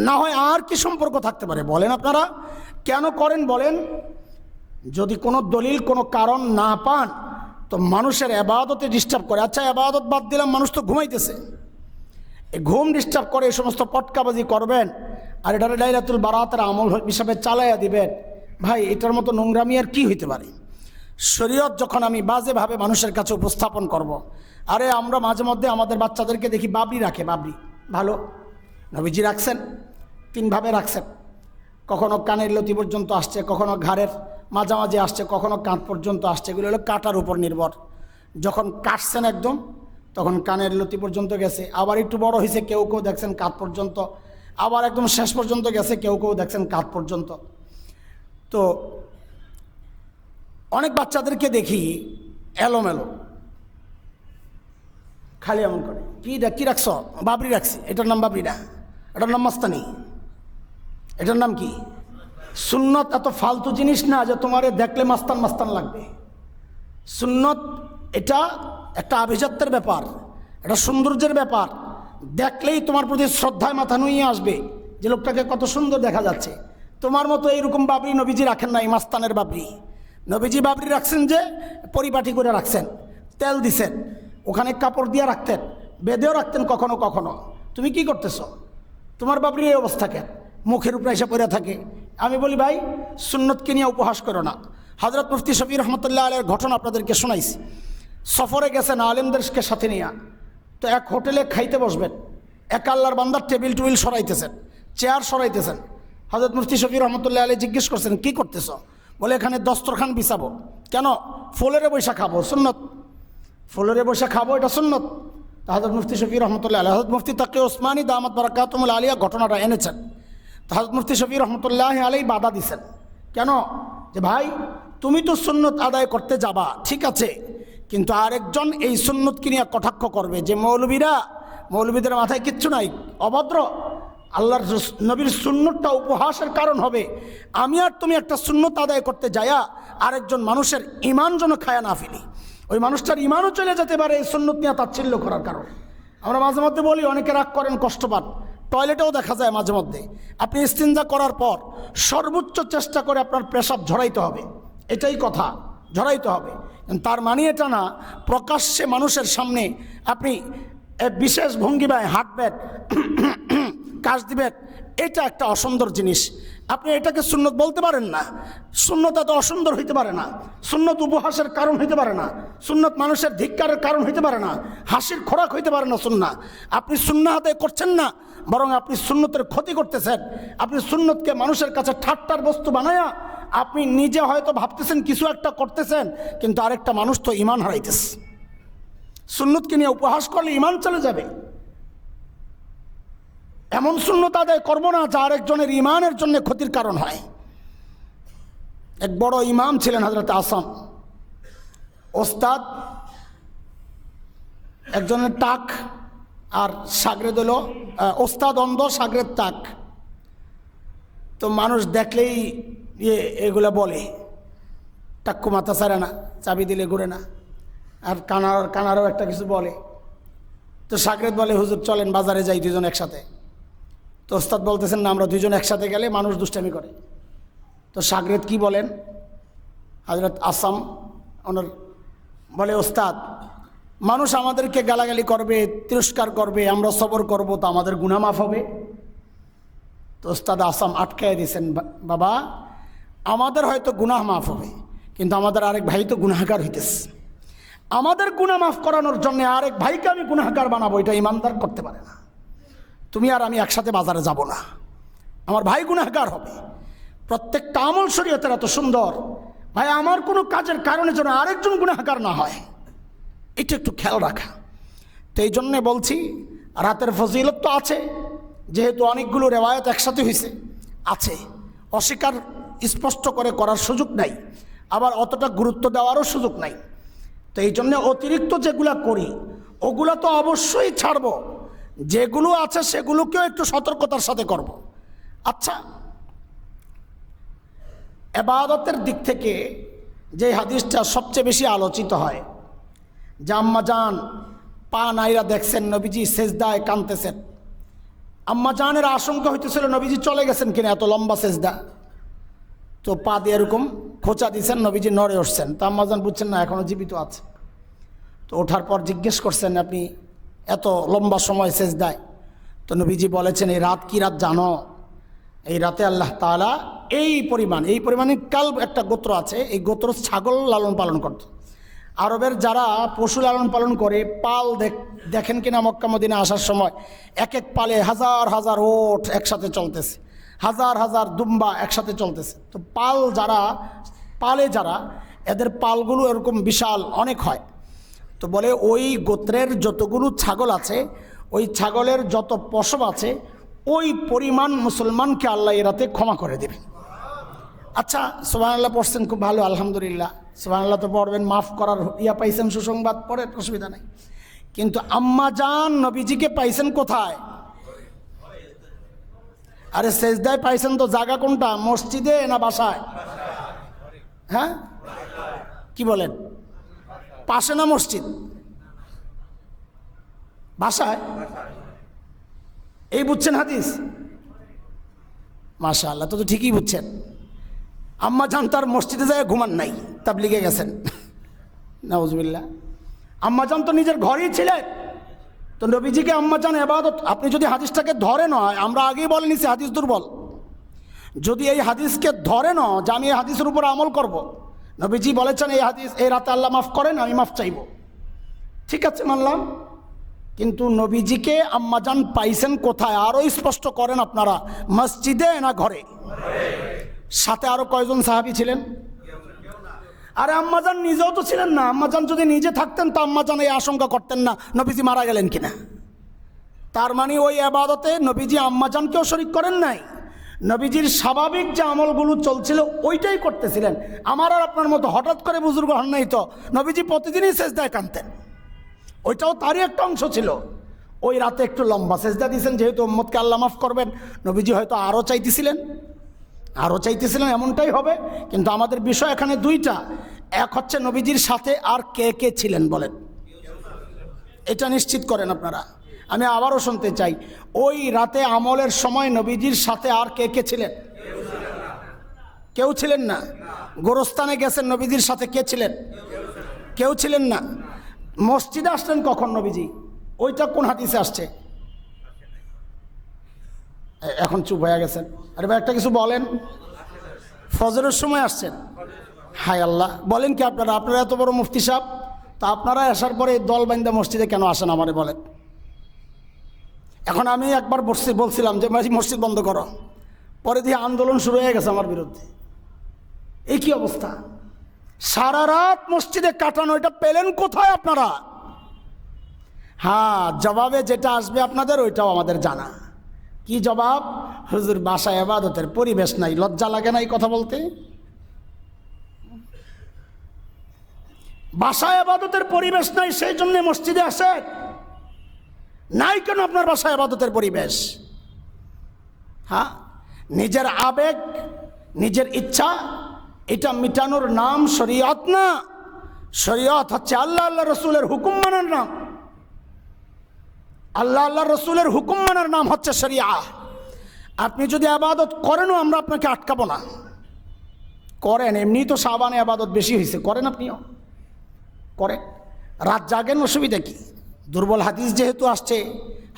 S1: না হয় আর কি সম্পর্ক থাকতে পারে বলেন? আপনারা কেন করেন বলেন? যদি কোনো দলিল, কোনো কারণ না পান তো মানুষের ইবাদতে ডিস্টার্ব করে। আচ্ছা ইবাদত বাদ দিলাম, মানুষ তো ঘুমাইতেছে, এই ঘুম ডিস্টার্ব করে এই সমস্ত পটকাবাজি করবেন আর এটা লাইলাতুল বারাতের আমল হিসাবে চালাইয়া দিবেন। ভাই এটার মতো নোংরামি আর কি হইতে পারে? শরীয়ত যখন আমি বাজেভাবে মানুষের কাছে উপস্থাপন করব। আরে আমরা মাঝে মধ্যে আমাদের বাচ্চাদেরকে দেখি বাবরি রাখে, বাবরি ভালো, নবীজি রাখছেন, তিনভাবে রাখছেন। কখনো কানের লতি পর্যন্ত আসছে, কখনো ঘাড়ের মাঝামাঝি আসছে, কখনো কাঁধ পর্যন্ত আসছে। এগুলো হলো কাটার উপর নির্ভর। যখন কাটছেন একদম তখন কানের লতি পর্যন্ত গেছে, আবার একটু বড় হয়েছে, কেউ দেখছেন কাঁধ পর্যন্ত, আবার একদম শেষ পর্যন্ত গেছে, কেউ দেখছেন কাঁধ পর্যন্ত। তো অনেক বাচ্চাদেরকে দেখি এলোমেলো, খালি এমন করে, কি রাখছ? বাবরি রাখছি। এটার নাম বাবরি না, এটার নাম মাস্তানি। এটার নাম কি? সুন্নত এত ফালতু জিনিস না যে তোমারে দেখলে মাস্তান মাস্তান লাগবে। সুন্নত এটা একটা আভিজাত্যের ব্যাপার, এটা সৌন্দর্যের ব্যাপার। দেখলেই তোমার প্রতি শ্রদ্ধায় মাথা নুইয়ে আসবে যে লোকটাকে কত সুন্দর দেখা যাচ্ছে। তোমার মতো এইরকম বাবরি নবীজি রাখেন নাই, মাস্তানের বাবরি। নবীজি বাবরি রাখছেন যে পরিপাটি করে রাখছেন, তেল দিছেন, ওখানে কাপড় দিয়ে রাখতেন, বেঁধেও রাখতেন কখনো কখনো। তুমি কি করতেছ? তোমার বাবরির এই অবস্থা কেন? মুখের উপরে এসে পড়ে থাকে। আমি বলি ভাই সুন্নতকে নিয়ে উপহাস করো না। হযরত মুফতি শফি রহমতুল্লাহ আলাইহির ঘটনা আপনাদেরকে শোনাইছি। সফরে গেছেন আলেমদেরকে সাথে নিয়ে, তো এক হোটেলে খাইতে বসবেন, এক আল্লাহর বান্দার টেবিল টুবিল সরাইতেছেন, চেয়ার সরাইতেছেন। হযরত মুফতি শফি রহমতুল্লাহ আলাইহি জিজ্ঞেস করছেন কি করতেছ? বলে এখানে দস্তরখান বিছাবো। কেন? ফুলেরে বৈশা খাবো, সুন্নত। ফুলেরে বৈশা খাবো, এটা সুন্নত। হযরত মুফতি শফি রহমতুল্লাহ আলাইহি, হযরত মুফতি তাকি ওসমানী দামাত বারাকাতুহুল আলিয়া ঘটনাটা এনেছেন। তো হযরত মুফতি শফি রহমতুল্লাহ আলাইহি বাধা দিছেন। কেন? যে ভাই তুমি তো সুন্নত আদায় করতে যাবা, ঠিক আছে, কিন্তু আরেকজন এই সুন্নতকে নিয়ে কটাক্ষ করবে যে মৌলবীদের মাথায় কিচ্ছু নাই, অভদ্র, আল্লাহর নবীর সুন্নতটা উপহাসের কারণ হবে। আমি আর তুমি একটা সুন্নত আদায় করতে যায়া আরেকজন মানুষের ইমান যেন খায়া না ফেলি, ওই মানুষটার ইমানও চলে যেতে পারে এই সুন্নত নিয়ে তাচ্ছিল্য করার কারণে। আমরা মাঝে মধ্যে বলি, অনেকে রাগ করেন, কষ্ট পান, টয়লেটেও দেখা যায় মাঝে মধ্যে আপনি ইস্তিনজা করার পর সর্বোচ্চ চেষ্টা করে আপনার পেশাব ঝরাইতে হবে, এটাই কথা, ঝরাইতে হবে। তার মানে এটা না প্রকাশ্যে মানুষের সামনে আপনি বিশেষ ভঙ্গিমায় হাঁটবেন, কাশ দিবেন, এটা একটা অসুন্দর জিনিস। আপনি এটাকে সুন্নত বলতে পারেন না। সুন্নত এত অসুন্দর হইতে পারে না, সুন্নত উপহাসের কারণ হইতে পারে না, সুন্নত মানুষের ধিক্কারের কারণ হইতে পারে না, হাসির খোরাক হইতে পারে না। সুন্নাহ আপনি সুন্নাহ আদায় করছেন না, বরং আপনি সুন্নতের ক্ষতি করতেছেন। আপনি সুন্নতকে মানুষের কাছে ঠাট্টার বস্তু বানায়া আপনি নিজে হয়তো ভাবতেছেন কিছু একটা করতেছেন, কিন্তু আরেকটা মানুষ তো ইমান হারাইতেছে। সুন্নতকে নিয়ে উপহাস করলে ইমান চলে যাবে। এমন সুন্নত আদায় করবো না যা আরেকজনের ইমানের জন্য ক্ষতির কারণ হয়। এক বড় ইমাম ছিলেন হযরত আসাম, ওস্তাদ, একজনের টাক আর সাগরেদ হলো ওস্তাদ অন্ধ, সাগরেদ টাক। তো মানুষ দেখলেই এগুলো বলে, টাক্কু মাথা ছাড়ে না, চাবি দিলে ঘুরে না, আর কানারও একটা কিছু বলে। তো সাগরেদ বলে, হুজুর চলেন বাজারে যাই দুজন একসাথে। তো ওস্তাদ বলতেছেন না, আমরা দুজন একসাথে গেলে মানুষ দুষ্টামি করে। তো সাগরেদ কি বলেন, হযরত আসাম ওনার বলে, ওস্তাদ মানুষ আমাদেরকে গালাগালি করবে, তিরস্কার করবে, আমরা সবর করব, তো আমাদের গুনাহ মাফ হবে? তো ওস্তাদ আসাম আটকায় দিয়েছেন, বাবা আমাদের হয়তো গুনাহ মাফ হবে, কিন্তু আমাদের আরেক ভাই তো গুনাহগার হইতেছে, আমাদের গুনাহ মাফ করানোর জন্য আরেক ভাইকে আমি গুনাহগার বানাবো, এটা ইমানদার করতে পারে না। তুমি আর আমি একসাথে বাজারে যাব না, আমার ভাই গুনাহগার হবে। প্রত্যেকটা আমল শরীয়তের এত সুন্দর, ভাই আমার কোনো কাজের কারণে যেন আরেকজন গুনাহগার না হয়, এটা একটু খেয়াল রাখা। তো এই জন্যে বলছি, রাতের ফজিলত তো আছে, যেহেতু অনেকগুলো রেওয়ায়ত একসাথে হয়েছে, আছে, অস্বীকার স্পষ্ট করে করার সুযোগ নাই, আবার অতটা গুরুত্ব দেওয়ারও সুযোগ নাই। তো এই জন্যে অতিরিক্ত যেগুলা করি ওগুলা তো অবশ্যই ছাড়ব, যেগুলো আছে সেগুলোকেও একটু সতর্কতার সাথে করব। আচ্ছা, ইবাদতের দিক থেকে যে হাদিসটা সবচেয়ে বেশি আলোচিত হয়, যে আম্মাজান পা নাইরা দেখছেন নবীজি সেজদায় কাঁদতেছেন, আম্মাজানের আশঙ্কা হইতেছিল নবীজি চলে গেছেন কিনা, এত লম্বা সেজদা। তো পা দিয়ে এরকম খোঁচা দিয়েছেন, নবীজি নড়ে উঠছেন। তো আম্মাজান বুঝছেন না এখনও জীবিত আছে। তো ওঠার পর জিজ্ঞেস করছেন, আপনি এত লম্বা সময় সেজদায়? তো নবীজি বলেছেন, এই রাত কি রাত জানো? এই রাতে আল্লাহ তাআলা এই পরিমাণে কালব একটা গোত্র আছে, এই গোত্র ছাগল লালন পালন করত। আরবের যারা পশু লালন পালন করে, পাল দেখেন কিনা মক্কা মদিনা আসার সময়, এক এক পালে হাজার হাজার ওট একসাথে চলতেছে, হাজার হাজার দুম্বা একসাথে চলতেছে। তো যারা এদের পালগুলো এরকম বিশাল অনেক হয়। তো বলে ওই গোত্রের যতগুলো ছাগল আছে, ওই ছাগলের যত পশম আছে, ওই পরিমাণ মুসলমানকে আল্লাহ এ রাতে ক্ষমা করে দেবে। আচ্ছা, সুবহানাল্লাহ পড়ছেন, খুব ভালো, আলহামদুলিল্লাহ। সুবহানাল্লাহ তো পড়বেন, মাফ করার পাইছেন, সুসংবাদ, পড়ে, অসুবিধা নাই। কিন্তু আম্মাজান নবীজিকে পাইছেন কোথায়? আরে সেজদায় পাইছেন তো, জায়গা কোনটা? মসজিদে না বাসায়? হ্যাঁ, কি বলেন? পাশে না মসজিদ? বাসায়। এই বুঝছেন হাদিস? মাশাআল্লাহ, তো ঠিকই বুঝছেন। আম্মাজান তার মসজিদে যায় ঘুমান নাই, তাবলিগে গেছেন, নাউজুবিল্লাহ। আম্মাজান তো নিজের ঘরেই ছিলেন। তো নবীজিকে আম্মাজান ইবাদত, আপনি যদি হাদিসটাকে ধরে নয়, আমরা আগেই বলে নিছি হাদিস দুর্বল, যদি এই হাদিসকে ধরে ন যে আমি এই হাদিসের উপর আমল করব, নবীজি বলেছেন এই হাদিস, এই রাতে আল্লাহ মাফ করেন, আমি মাফ চাইব, ঠিক আছে মানলাম। কিন্তু নবীজিকে আম্মাজান পাইছেন কোথায়? আরও স্পষ্ট করেন আপনারা, মসজিদে না ঘরে? সাথে আরো কয়জন সাহাবী ছিলেন? আরে আম্মাজান নিজেও তো ছিলেন না। আম্মাজান যদি নিজে থাকতেন তো আম্মাজান এই আশঙ্কা করতেন না নবীজি মারা গেলেন কিনা। তার মানে ওই ইবাদতে নবীজি আম্মাজানকেও শরীক করেন নাই, নবীজির স্বাভাবিক যে আমলগুলো চলছিল ওইটাই করতেছিলেন। আমার আর আপনার মতো হঠাৎ করে বুজুর্গ হন নাই তো, নবীজি প্রতিদিনই সেজদায় কাঁদতেন, ওইটাও তারই একটা অংশ ছিল। ওই রাতে একটু লম্বা সেজদা দিয়েছেন, যেহেতু উম্মতকে আল্লাহ মাফ করবেন, নবীজি হয়তো আরও চাইতেছিলেন। আরও চাইতেছিলেন এমনটাই হবে, কিন্তু আমাদের বিষয় এখানে দুইটা। এক হচ্ছে নবীজির সাথে আর কে কে ছিলেন বলেন, এটা নিশ্চিত করেন আপনারা। আমি আবারও শুনতে চাই, ওই রাতে আমলের সময় নবীজির সাথে আর কে কে ছিলেন? কেউ ছিলেন না। গোরস্থানে গেছেন, নবীজির সাথে কে ছিলেন? কেউ ছিলেন না। মসজিদে আসলেন কখন নবীজি? ওইটা কোন হাদিসে আসছে? এখন চুপ হয়ে গেছেন। আরে ভাই একটা কিছু বলেন। ফজরের সময় আসছেন। হায় আল্লাহ, বলেন কি আপনারা? আপনারা এত বড় মুফতি সাহেব, তা আপনারা আসার পরে দল বান্দা মসজিদে কেন আসেন আমারে বলেন। এখন আমি একবার বলছিলাম যে মসজিদ বন্ধ করো, পরে দিয়ে আন্দোলন শুরু হয়ে গেছে আমার বিরুদ্ধে। এই কি অবস্থা? সারা রাত মসজিদে কাটানো, এটা পেলেন কোথায় আপনারা? হ্যাঁ, জবাবে যেটা আসবে আপনাদের ওইটাও আমাদের জানা। কি জবাব? হুজুর বাসায় ইবাদতের পরিবেশ নাই। লজ্জা লাগে না এই কথা বলতে? বাসায় ইবাদতের পরিবেশ নাই, সেই জন্য মসজিদে আসেন। নাই কেন আপনার বাসায় ইবাদতের পরিবেশ? হ্যাঁ, নিজের আবেগ, নিজের ইচ্ছা, এটা মিটানোর নাম শরীয়ত না। শরীয়ত হচ্ছে আল্লাহ আল্লাহ রসুলের হুকুম মানার নাম। আল্লাহ আল্লাহ রসুলের হুকুম মানার নাম হচ্ছে শরিয়া। আপনি যদি আবাদত করেনও আমরা আপনাকে আটকাবো না। করেন, এমনি তো শাবানে আবাদত বেশি হয়েছে, করেন, আপনিও করেন। রাত জাগেন, অসুবিধা কি? দুর্বল হাদিস যেহেতু আসছে,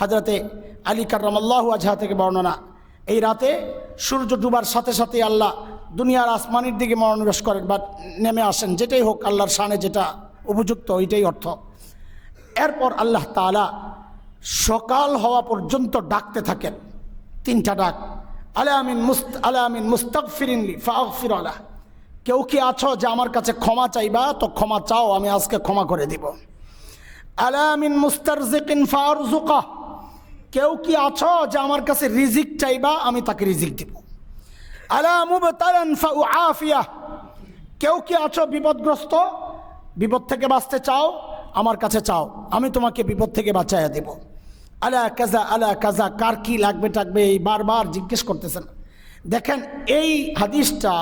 S1: হযরতে আলী কাররামাল্লাহু ওয়াজহা থেকে বর্ণনা, এই রাতে সূর্য ডুবার সাথে সাথে আল্লাহ দুনিয়ার আসমানের দিকে মনোনিবেশ করেন বা নেমে আসেন, যেটাই হোক আল্লাহর শানে যেটা উপযুক্ত ওইটাই অর্থ। এরপর আল্লাহ তাআলা সকাল হওয়া পর্যন্ত ডাকতে থাকেন, তিনটা ডাক। আলামিন মুস্তাগফিরিন লি ফাগফির আলাহ। কেউ কি আছো যে আমার কাছে ক্ষমা চাইবা? তো ক্ষমা চাও, আমি আজকে ক্ষমা করে দিব। আলামিন মুস্তারজিকিন ফারজুকাহ। কেউ কি আছো যে আমার কাছে রিজিক চাইবা? আমি তাকে রিজিক দিব। আলা মুবতালান ফাউআফিয়াহ। কেউ কি আছো বিপদগ্রস্ত, বিপদ থেকে বাঁচতে চাও? আমার কাছে চাও, আমি তোমাকে বিপদ থেকে বাঁচাইয়া দেব। আলা কাজা আলা কাজা, কার কি লাগবে টাকবে এই বারবার জিজ্ঞেস করতেছেন। দেখেন, এই হাদিসটা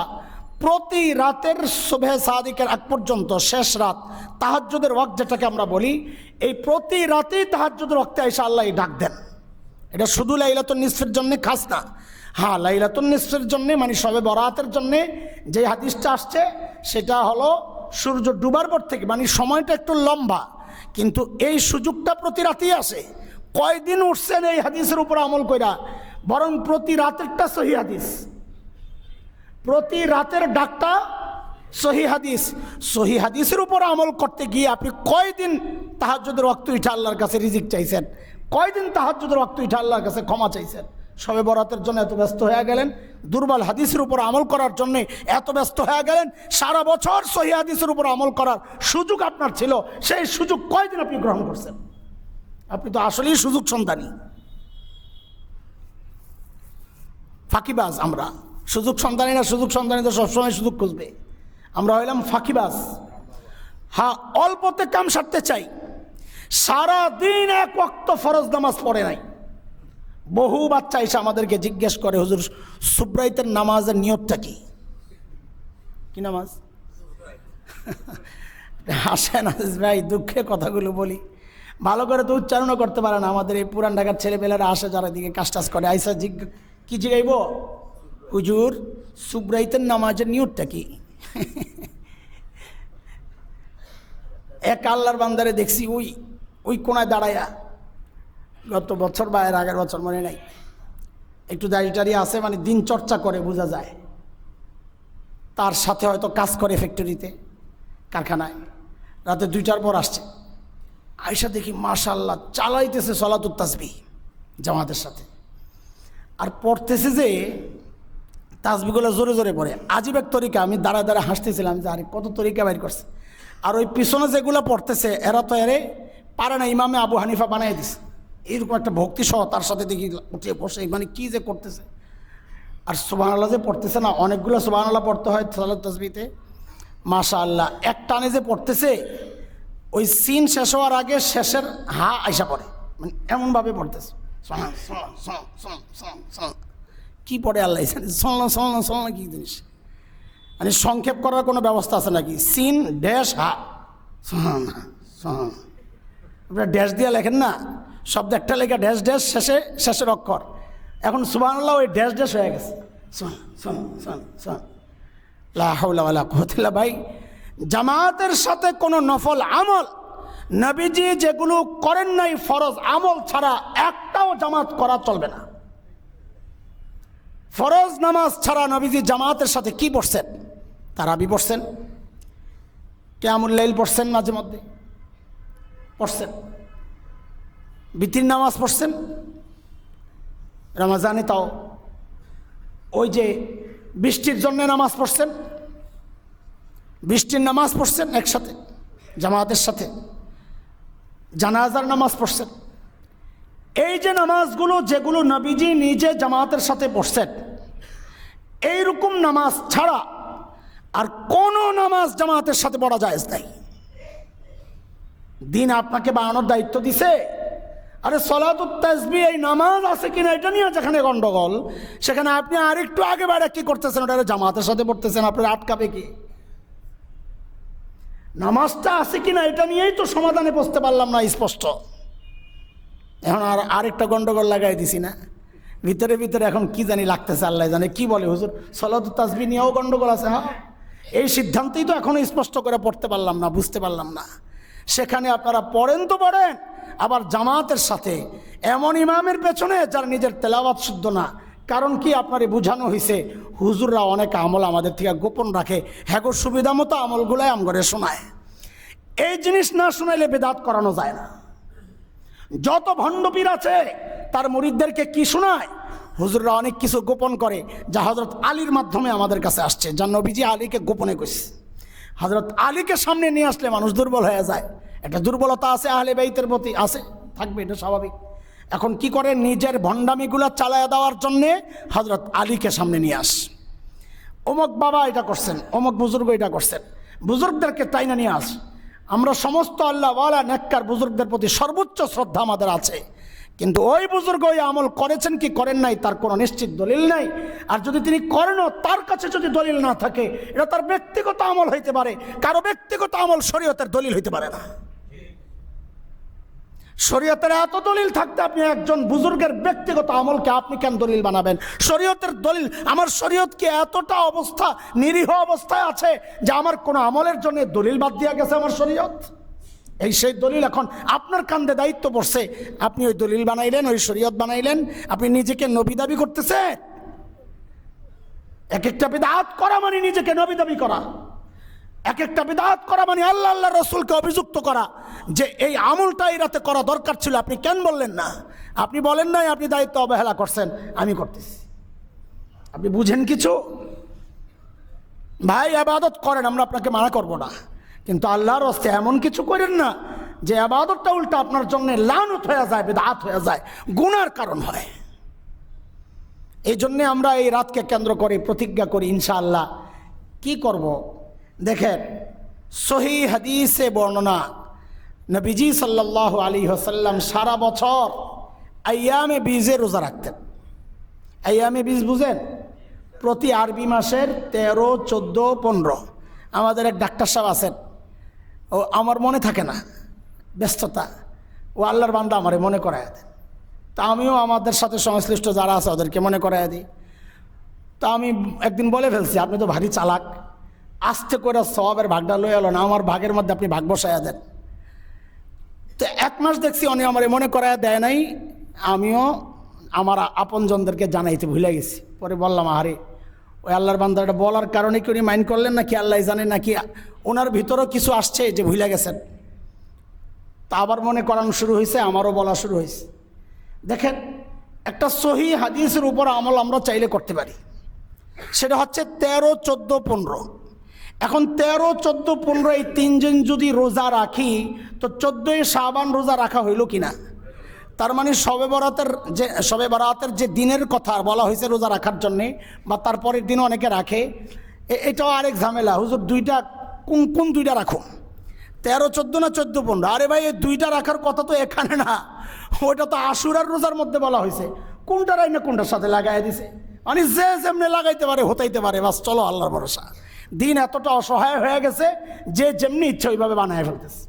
S1: প্রতি রাতের সুবহে সাদিকের আগ পর্যন্ত, শেষ রাত তাহাজ্জুদের ওয়াক্ত যেটাকে আমরা বলি, এই প্রতি রাতেই তাহাজ্জুদের ওয়াক্তে এসে আল্লাহ ডাক দেন। এটা শুধু লাইলাতুন নিসফের জন্য খাস না। হ্যাঁ, লাইলাতুন নিসফের জন্য মানে শবে বরাতের জন্যে যে হাদিসটা আসছে সেটা হলো সূর্য ডুবার পর থেকে, মানে সময়টা একটু লম্বা, কিন্তু এই সুযোগটা প্রতি রাতেই আসে। কয়দিন উঠছেন এই হাদিসের উপর আমল কইরা? বরং প্রতি রাতেরটা সহিহ হাদিস, প্রতি রাতের ডাকটা সহিহ হাদিস। সহিহ হাদিসের উপর আমল করতে গিয়ে আপনি কয়দিন তাহাজ্জুদের ওয়াক্ত উঠে আল্লাহর কাছে রিজিক চাইছেন? কয়দিন তাহাজ্জুদের ওয়াক্ত উঠে আল্লাহর কাছে ক্ষমা চাইছেন? শবে বরাতের জন্য এত ব্যস্ত হয়ে গেলেন, দুর্বল হাদিসের উপর আমল করার জন্য এত ব্যস্ত হয়ে গেলেন। সারা বছর সহিহ হাদিসের উপর আমল করার সুযোগ আপনার ছিল, সেই সুযোগ কয়দিন আপনি গ্রহণ করছেন? আপনি তো আসলেই সুযোগ সন্ধানী, ফাঁকিবাজ। আমরা সুযোগ সন্ধানী না, সুযোগ সন্ধানী তো সবসময় সুযোগ খুঁজবে। আমরা হইলাম ফাঁকিবাজ। হ্যাঁ, অল্পতে কাম সারতে চাই। সারা দিন এক ওয়াক্ত ফরজ নামাজ পড়ে নাই। বহু বাচ্চা এসে আমাদেরকে জিজ্ঞেস করে, হুজুর সুব্রাইতের নামাজের নিয়তটা কি? কি নামাজ? হাসেন আজিজ ভাই, দুঃখে কথাগুলো বলি, ভালো করে তো উচ্চারণও করতে পারে না। আমাদের এই পুরান ঢাকার ছেলেপেলেরা আসে যারা দিকে কাজ টাজ করে, আইসা কি জিগাইব, হুজুর সুব্রাইতের নামাজের নিয়তটা কি? এক আল্লাহর বান্দারে দেখছি ওই কোনায় দাঁড়াইয়া, গত বছর বা এর আগের বছর মনে নাই, একটু দাড়ি আছে, মানে দিন চর্চা করে বোঝা যায়। তার সাথে হয়তো কাজ করে ফ্যাক্টরিতে, কারখানায়। রাতে 2টার পর আসছে, আয়সা দেখি মাশাআল্লাহ চালাইতেছে সলাতুত তাসবিহ জামাতের সাথে, আর পড়তেছে যে তাসবিহগুলো জোরে জোরে পড়ে। আজীব এক তরিকা। আমি দাঁড়ায় দাঁড়ায় হাসতেছিলাম যে আরে কত তরিকা বাইর করছে। আর ওই পিছনে যেগুলো পড়তেছে এরা তো পারে না, ইমামে আবু হানিফা বানাই দিছে। এইরকম একটা ভক্তি সহ তার সাথে দেখি উঠে বসে, মানে কি যে করতেছে। আর সুবহানাল্লাহ যে পড়তেছে না, অনেকগুলো সুবহানাল্লাহ পড়তে হয় সালাত তাসবিহতে, মাশাআল্লাহ। এক টানে যে পড়তেছে, ওই সিন শেষ হওয়ার আগে শেষের আয়সা পড়ে, মানে এমনভাবে পড়তেছে। কি পড়ে আল্লাহ জানে, সলনা কি জিনিস, মানে সংক্ষেপ করার কোনো ব্যবস্থা আছে নাকি? সিন ড্যাশ হা সলনা, আপনারা ড্যাশ দিয়ে লেখেন না, শব্দ একটা লেখা ড্যাশ ড্যাশ শেষের অক্ষর। এখন সুবহানাল্লাহ ওই ড্যাশ ড্যাশ হয়ে গেছে। লা হাওলা ওয়ালা কুওয়াতা ইল্লা ভাই, জামাতের সাথে কোনো নফল আমল নবীজি যেগুলো করেন নাই ফরজ আমল ছাড়া একটাও জামাত করা চলবে না। ফরজ নামাজ ছাড়া নবীজি জামাতের সাথে কি পড়ছেন? তারাবি পড়ছেন, কিয়ামুল লাইল পড়ছেন, মাঝে মধ্যে পড়ছেন, বিতির নামাজ পড়ছেন, রমজানে তাও ওই যে বৃষ্টির জন্য নামাজ পড়ছেন, বৃষ্টির নামাজ পড়ছেন একসাথে জামাতের সাথে, জানাজার নামাজ পড়ছেন। এই যে নামাজগুলো যেগুলো নবীজি নিজে জামাতের সাথে পড়ছেন, এইরকম নামাজ ছাড়া আর কোনো নামাজ জামাতের সাথে পড়া জায়েজ নাই। দিন আপনাকে বানানোর দায়িত্ব দিছে, আরে সলাতুত তাসবিহ এই নামাজ আছে কিনা এটা নিয়ে যেখানে গন্ডগোল, সেখানে আপনি আরেকটু আগে বাইরে কি করতেছেন, ওটা জামাতের সাথে পড়তেছেন, আপনার আটকাবে কি? নামাজটা আছে কিনা এটা নিয়েই তো সমাধানে পৌঁছতে পারলাম না স্পষ্ট, এখন আরেকটা গন্ডগোল লাগাই দিছি না, ভিতরে ভিতরে এখন কি জানি লাগতেছে, আল্লাহ জানে কি বলে হুজুর, সলাতুত তাসবিহ নিয়েও গন্ডগোল আছে। হ্যাঁ, এই সিদ্ধান্তই তো এখনো স্পষ্ট করে পড়তে পারলাম না, বুঝতে পারলাম না। সেখানে আপনারা পড়েন তো পড়েন, আবার জামাতের সাথে এমন ইমামের পেছনে যার নিজের তেলাওয়াত শুদ্ধ না। কারণ কি, আপনারে বোঝানো হয়েছে হুজুররা অনেক আমল আমাদের থেকে গোপন রাখে, হ্যাঁ গো সুবিধা মতো আমলগুলাই আমগরে শোনায়। এই জিনিস না শোনাইলে বেদাত করানো যায় না। যত ভণ্ডপীর আছে তার মুরিদদেরকে কি শোনায়, হুজুররা অনেক কিছু গোপন করে, যা হযরত আলীর মাধ্যমে আমাদের কাছে আসছে, যা নবীজি আলীকে গোপনে কইছে। হযরত আলীকে সামনে নিয়ে আসলে মানুষ দুর্বল হয়ে যায়, একটা দুর্বলতা আছে আহলে বাইতের প্রতি, আছে, থাকবে, এটা স্বাভাবিক। এখন কি করে, নিজের ভণ্ডামিগুলো চালায় দেওয়ার জন্যে হযরত আলীকে সামনে নিয়ে আস, অমুক বাবা এটা করছেন, অমুক বুজুর্গ এটা করছেন, বুজুর্গদেরকে তাই না নিয়ে আস। আমরা সমস্ত আল্লাহওয়ালা নেককার বুজুর্গদের প্রতি সর্বোচ্চ শ্রদ্ধা আমাদের আছে, কিন্তু ওই বুজুর্গ ওই আমল করেছেন কি করেন নাই তার কোনো নিশ্চিত দলিল নাই। আর যদি তিনি করেনও, তার কাছে যদি দলিল না থাকে, এটা তার ব্যক্তিগত আমল হইতে পারে, কারো ব্যক্তিগত আমল শরীয়তের দলিল হইতে পারে না। শরীয়তের এত দলিল থাকতে আপনি একজন বুজুর্গের ব্যক্তিগত আমলকে আপনি কেন দলিল বানাবেন? শরীয়তের দলিল, আমার শরীয়ত কি এতটা অবস্থা নিরীহ অবস্থায় আছে যে আমার কোনো আমলের জন্য দলিল বাদ দিয়া গেছে আমার শরীয়ত? এই সেই দলিল এখন আপনার কাঁধে দায়িত্ব পড়ছে, আপনি ওই দলিল বানাইলেন, ওই শরীয়ত বানাইলেন, আপনি নিজেকে নবী দাবি করতেছেন। এক একটা বিদআত করা মানে নিজেকে নবী দাবি করা, এক একটা বিদআত করা মানে আল্লাহ আল্লাহ রসুলকে অভিযুক্ত করা যে এই আমলটা এই রাতে করা দরকার ছিল, আপনি কেন বললেন না? আপনি বলেন নাই, আপনি দায়িত্ব অবহেলা করছেন, আমি করতেছি। আপনি বুঝেন কিছু? ভাই ইবাদত করেন, আমরা আপনাকে মানা করব না, কিন্তু আল্লাহর রাস্তে এমন কিছু করেন না যে ইবাদতটা উল্টা আপনার জন্য লানত হয়ে যায়, বিদআত হয়ে যায়, গুনার কারণ হয়। এই জন্যে আমরা এই রাতকে কেন্দ্র করে প্রতিজ্ঞা করি ইনশাআল্লাহ। কি করব? দেখেন, সহি হাদিসে বর্ণনা, নবীজি সাল্লাল্লাহু আলাইহি ওয়াসাল্লাম সারা বছর আইয়ামে বীজে রোজা রাখতেন। আইয়ামে বীজ বুঝেন? প্রতি আরবি মাসের 13, 14, 15। আমাদের এক ডাক্তার সাহেব আছেন, ও আমার মনে থাকে না, ব্যস্ততা, ও আল্লাহর বান্দা আমারে মনে করায় দেন। তা আমিও আমাদের সাথে সংশ্লিষ্ট যারা আছে ওদেরকে মনে করায় দিই। তা আমি একদিন বলে ফেলছি, আপনি তো ভারী চালাক, আস্তে করে সওয়াবের ভাগটা লয়ে এলো না, আমার ভাগের মধ্যে আপনি ভাগ বসাইয়া দেন। তো 1 মাস দেখছি উনি আমার মনে করায় দেয় নাই, আমিও আমার আপনজনদেরকে জানাইতে ভুলে গেছি। পরে বললাম, আরে ওই আল্লাহর বান্দাটা বলার কারণে কি উনি মাইন্ড করলেন নাকি আল্লাহ জানেন, নাকি ওনার ভিতরেও কিছু আসছে যে ভুলে গেছেন। তা আবার মনে করানো শুরু হয়েছে, আমারও বলা শুরু হয়েছে। দেখেন, একটা সহি হাদিসের উপর আমল আমরা চাইলে করতে পারি, সেটা হচ্ছে 13, 14, 15। এখন 13, 14, 15 এই 3 দিন যদি রোজা রাখি, তো 14ই শাবান রোজা রাখা হইল কিনা? তার মানে শবে বরাতের যে দিনের কথা বলা হয়েছে রোজা রাখার জন্যে, বা তারপরের দিনও অনেকে রাখে, এটাও আরেক ঝামেলা। হুজুর দুইটা কোন দুইটা রাখো, 13, 14 না 14, 15? আরে ভাই, এই দুইটা রাখার কথা তো এখানে না, ওইটা তো আশুরার রোজার মধ্যে বলা হয়েছে। কোনটা রাই না কোনটার সাথে লাগাই দিছে, মানে যে যেমনি লাগাইতে পারে হতাইতে পারে, বাস চলো আল্লাহর ভরসা। দিন এতটা অসহায় হয়ে গেছে যে যেমনি ইচ্ছা ওইভাবে বানায় ফেলতেছে।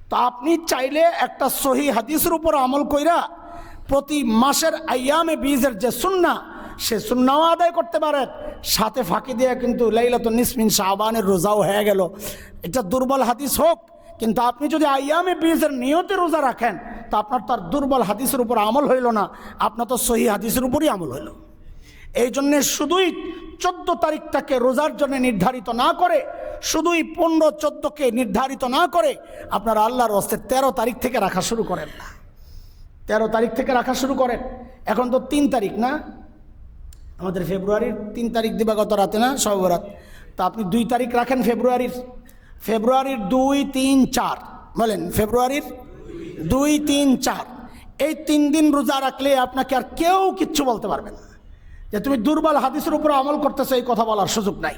S1: তো আপনি চাইলে একটা সহি হাদিসের উপর আমল কইরা প্রতি মাসের আইয়ামে বীজের যে সুন্নাহ, সে সুন্নাও আদায় করতে পারেন, সাথে ফাঁকি দিয়ে কিন্তু লাইলাতুন নিসফ মিন শাবানের রোজাও হয়ে গেল। এটা দুর্বল হাদিস হোক, কিন্তু আপনি যদি আইয়ামে বীজের নিয়তে রোজা রাখেন তো আপনার তার দুর্বল হাদিসের উপর আমল হইল না, আপনার তো সহি হাদিসের উপরই আমল হইল। এই জন্যে শুধুই 14 তারিখটাকে রোজার জন্য নির্ধারিত না করে, শুধুই 15-14কে নির্ধারিত না করে আপনারা আল্লাহর ওয়াস্তে 13 তারিখ থেকে রাখা শুরু করেন না। 13 তারিখ থেকে রাখা শুরু করেন। এখন তো 3 তারিখ না, আমাদের ফেব্রুয়ারির 3 তারিখ দিবাগত রাতে না শবে বরাত। তো আপনি 2 তারিখ রাখেন ফেব্রুয়ারির 2, 3, 4 বলেন, ফেব্রুয়ারির 2, 3, 4 এই 3 দিন রোজা রাখলে আপনাকে আর কেউ কিচ্ছু বলতে পারবে না যে তুমি দুর্বল হাদিসের উপর আমল করতেছো, এই কথা বলার সুযোগ নাই।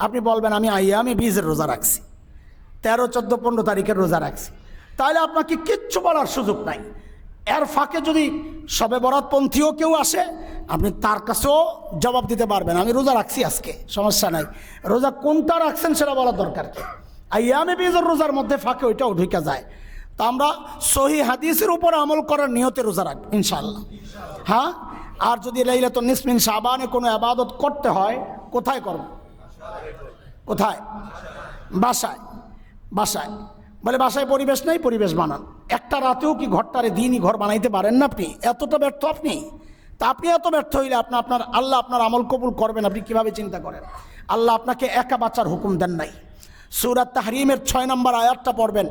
S1: আপনি বলবেন আমি আইয়ামে বীজের রোজা রাখছি, 13, 14, 15 তারিখের রোজা রাখছি, তাহলে আপনাকে কিচ্ছু বলার সুযোগ নাই। এর ফাঁকে যদি শবে বরাতপন্থীও কেউ আসে, আপনি তার কাছেও জবাব দিতে পারবেন আমি রোজা রাখছি আজকে, সমস্যা নাই। রোজা কোনটা রাখছেন সেটা বলার দরকার কি? আইয়ামে বীজের রোজার মধ্যে ফাঁকে ওইটাও ঢুকে যায়। তো আমরা সহি হাদিসের উপর আমল করার নিয়তে রোজা রাখব ইনশাআল্লাহ। হ্যাঁ, আর যদি লাইলাতুন নিসফ মিন শাবানে কোনো ইবাদত করতে হয়, কোথায় করব? কোথায়? বাসায়। বাসায় বলে বাসায় পরিবেশ নাই, পরিবেশ বানান। একটা রাতেও কি ঘরটারে দিনই ঘর বানাইতে পারেন না আপনি? এতটা ব্যর্থ আপনি? তা আপনি এত ব্যর্থ হইলে আপনার আল্লাহ আপনার আমল কবুল করবেন আপনি কিভাবে চিন্তা করেন? আল্লাহ আপনাকে একা বাঁচার হুকুম দেন নাই। সূরা তাহরিমের 6 নম্বর আয়াতটা পড়বেন,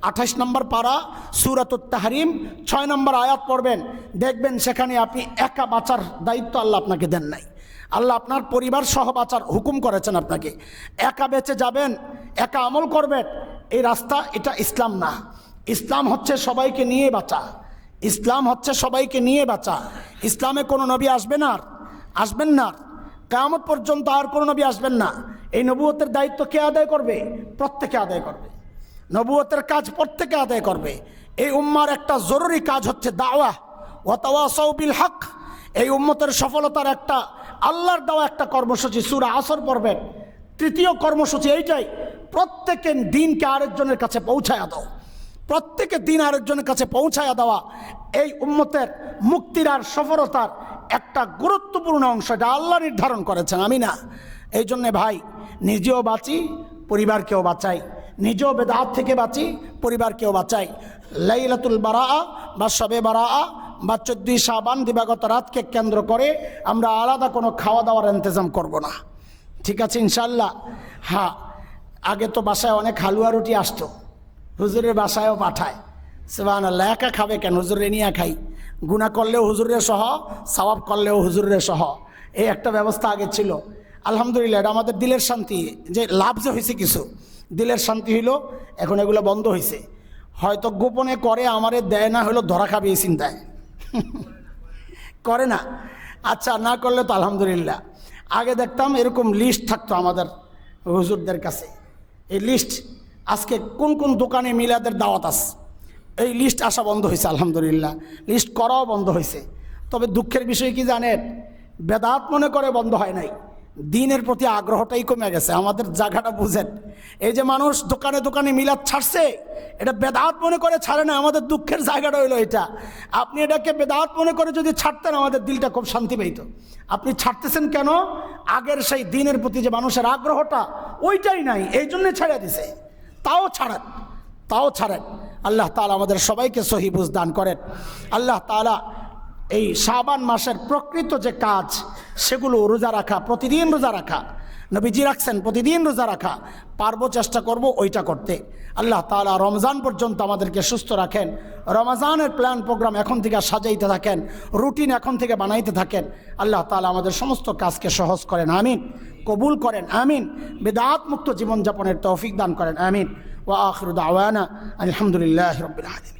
S1: 28 নম্বর পারা সূরাতুত তাহরিম 6 নম্বর আয়াত পড়বেন, দেখবেন সেখানে আপনি একা বাঁচার দায়িত্ব আল্লাহ আপনাকে দেন নাই। আল্লাহ আপনার পরিবার সহ বাঁচার হুকুম করেছেন আপনাকে। একা বেঁচে যাবেন, একা আমল করবেন, এই রাস্তা এটা ইসলাম না। ইসলাম হচ্ছে সবাইকে নিয়ে বাঁচা। ইসলাম হচ্ছে সবাইকে নিয়ে বাঁচা। ইসলামে কোনো নবী আসবেন না, কিয়ামত পর্যন্ত আর কোনো নবী আসবেন না। এই নবুয়তের দায়িত্ব কে আদায় করবে? প্রত্যেকে আদায় করবে। নবুয়তের কাজ প্রত্যেকে আদায় করবে। এই উম্মার একটা জরুরি কাজ হচ্ছে দাওয়া ওয়া তাওয়াসাউ বিল হক। এই উম্মতের সফলতার একটা আল্লাহর দেওয়া একটা কর্মসূচি সূরা আসর পড়বেন, 3য় কর্মসূচি এইটাই, প্রত্যেকে দিনকে আরেকজনের কাছে পৌঁছায়া দাও। প্রত্যেকে দিন আরেকজনের কাছে পৌঁছায়া দেওয়া এই উম্মতের মুক্তির আর সফলতার একটা গুরুত্বপূর্ণ অংশ, এটা আল্লাহ নির্ধারণ করেছেন, আমি না। এই জন্যে ভাই, নিজেও বাঁচি, পরিবারকেও বাঁচাই। নিজেও বেদাত থেকে বাঁচি, পরিবারকেও বাঁচাই। লাইলাতুল বারাআ বা শবে বারাআ বা 14 শাবান দিবাগত রাতকে কেন্দ্র করে আমরা আলাদা কোনো খাওয়া দাওয়ার ইন্তজাম করব না, ঠিক আছে ইনশাল্লাহ? হ্যাঁ, আগে তো বাসায় অনেক হালুয়া রুটি আসতো, হুজুরের বাসায়ও পাঠায়। সুবহানাল্লাহ, একা খাবে কেন? হুজুরে নিয়ে খাই, গুনাহ করলেও হুজুরের সহ, সওয়াব করলেও হুজুরের সহ, এই একটা ব্যবস্থা আগে ছিল। আলহামদুলিল্লাহ, এটা আমাদের দিলের শান্তি, যে লাভ যে হয়েছে কিছু দিলের শান্তি হইল। এখন এগুলো বন্ধ হয়েছে, হয়তো গোপনে করে, আমারে দেয় না, হলো ধরা খাবে এই চিন্তায় করে না। আচ্ছা, না করলে তো আলহামদুলিল্লাহ। আগে দেখতাম এরকম লিস্ট থাকতো আমাদের হুজুরদের কাছে, এই লিস্ট আজকে কোন কোন দোকানে মিলাদের দাওয়াত আছে, এই লিস্ট আসা বন্ধ হয়েছে আলহামদুলিল্লাহ, লিস্ট করাও বন্ধ হয়েছে। তবে দুঃখের বিষয় কি জানেন, বেদাত মনে করে বন্ধ হয় নাই, দিনের প্রতি আগ্রহটাই কমে গেছে। আমাদের জায়গাটা বুঝেন, এই যে মানুষ দোকানে দোকানে মিলাদ ছাড়ছে, এটা বেদাত মনে করে ছাড়ে না। আমাদের দুঃখের জায়গাটা হইলো এটা। আপনি এটাকে বেদাত মনে করে যদি ছাড়তেন, আমাদের দিলটা খুব শান্তি পেত। আপনি ছাড়তেছেন কেন? আগের সেই দিনের প্রতি যে মানুষের আগ্রহটা, ওইটাই নাই, এই জন্যে ছেড়ে দিছে। তাও ছাড়েন। আল্লাহ তাআলা আমাদের সবাইকে সহি বুঝ দান করেন। আল্লাহ তাআলা এই শাবান মাসের প্রকৃত যে কাজ, সেগুলো রোজা রাখা, প্রতিদিন রোজা রাখা, নবীজি রাখছেন প্রতিদিন রোজা রাখা, পারবো, চেষ্টা করব ওইটা করতে। আল্লাহ তাআলা রমজান পর্যন্ত আমাদেরকে সুস্থ রাখেন। রমজানের প্ল্যান প্রোগ্রাম এখন থেকে সাজাইতে থাকেন, রুটিন এখন থেকে বানাইতে থাকেন। আল্লাহ তাআলা আমাদের সমস্ত কাজকে সহজ করেন, আমিন। কবুল করেন, আমিন। বিদআত মুক্ত জীবনযাপনের তৌফিক দান করেন, আমিন। ওয়া আখিরু দাওয়ানা আলহামদুলিল্লাহি রাব্বিল আলামিন।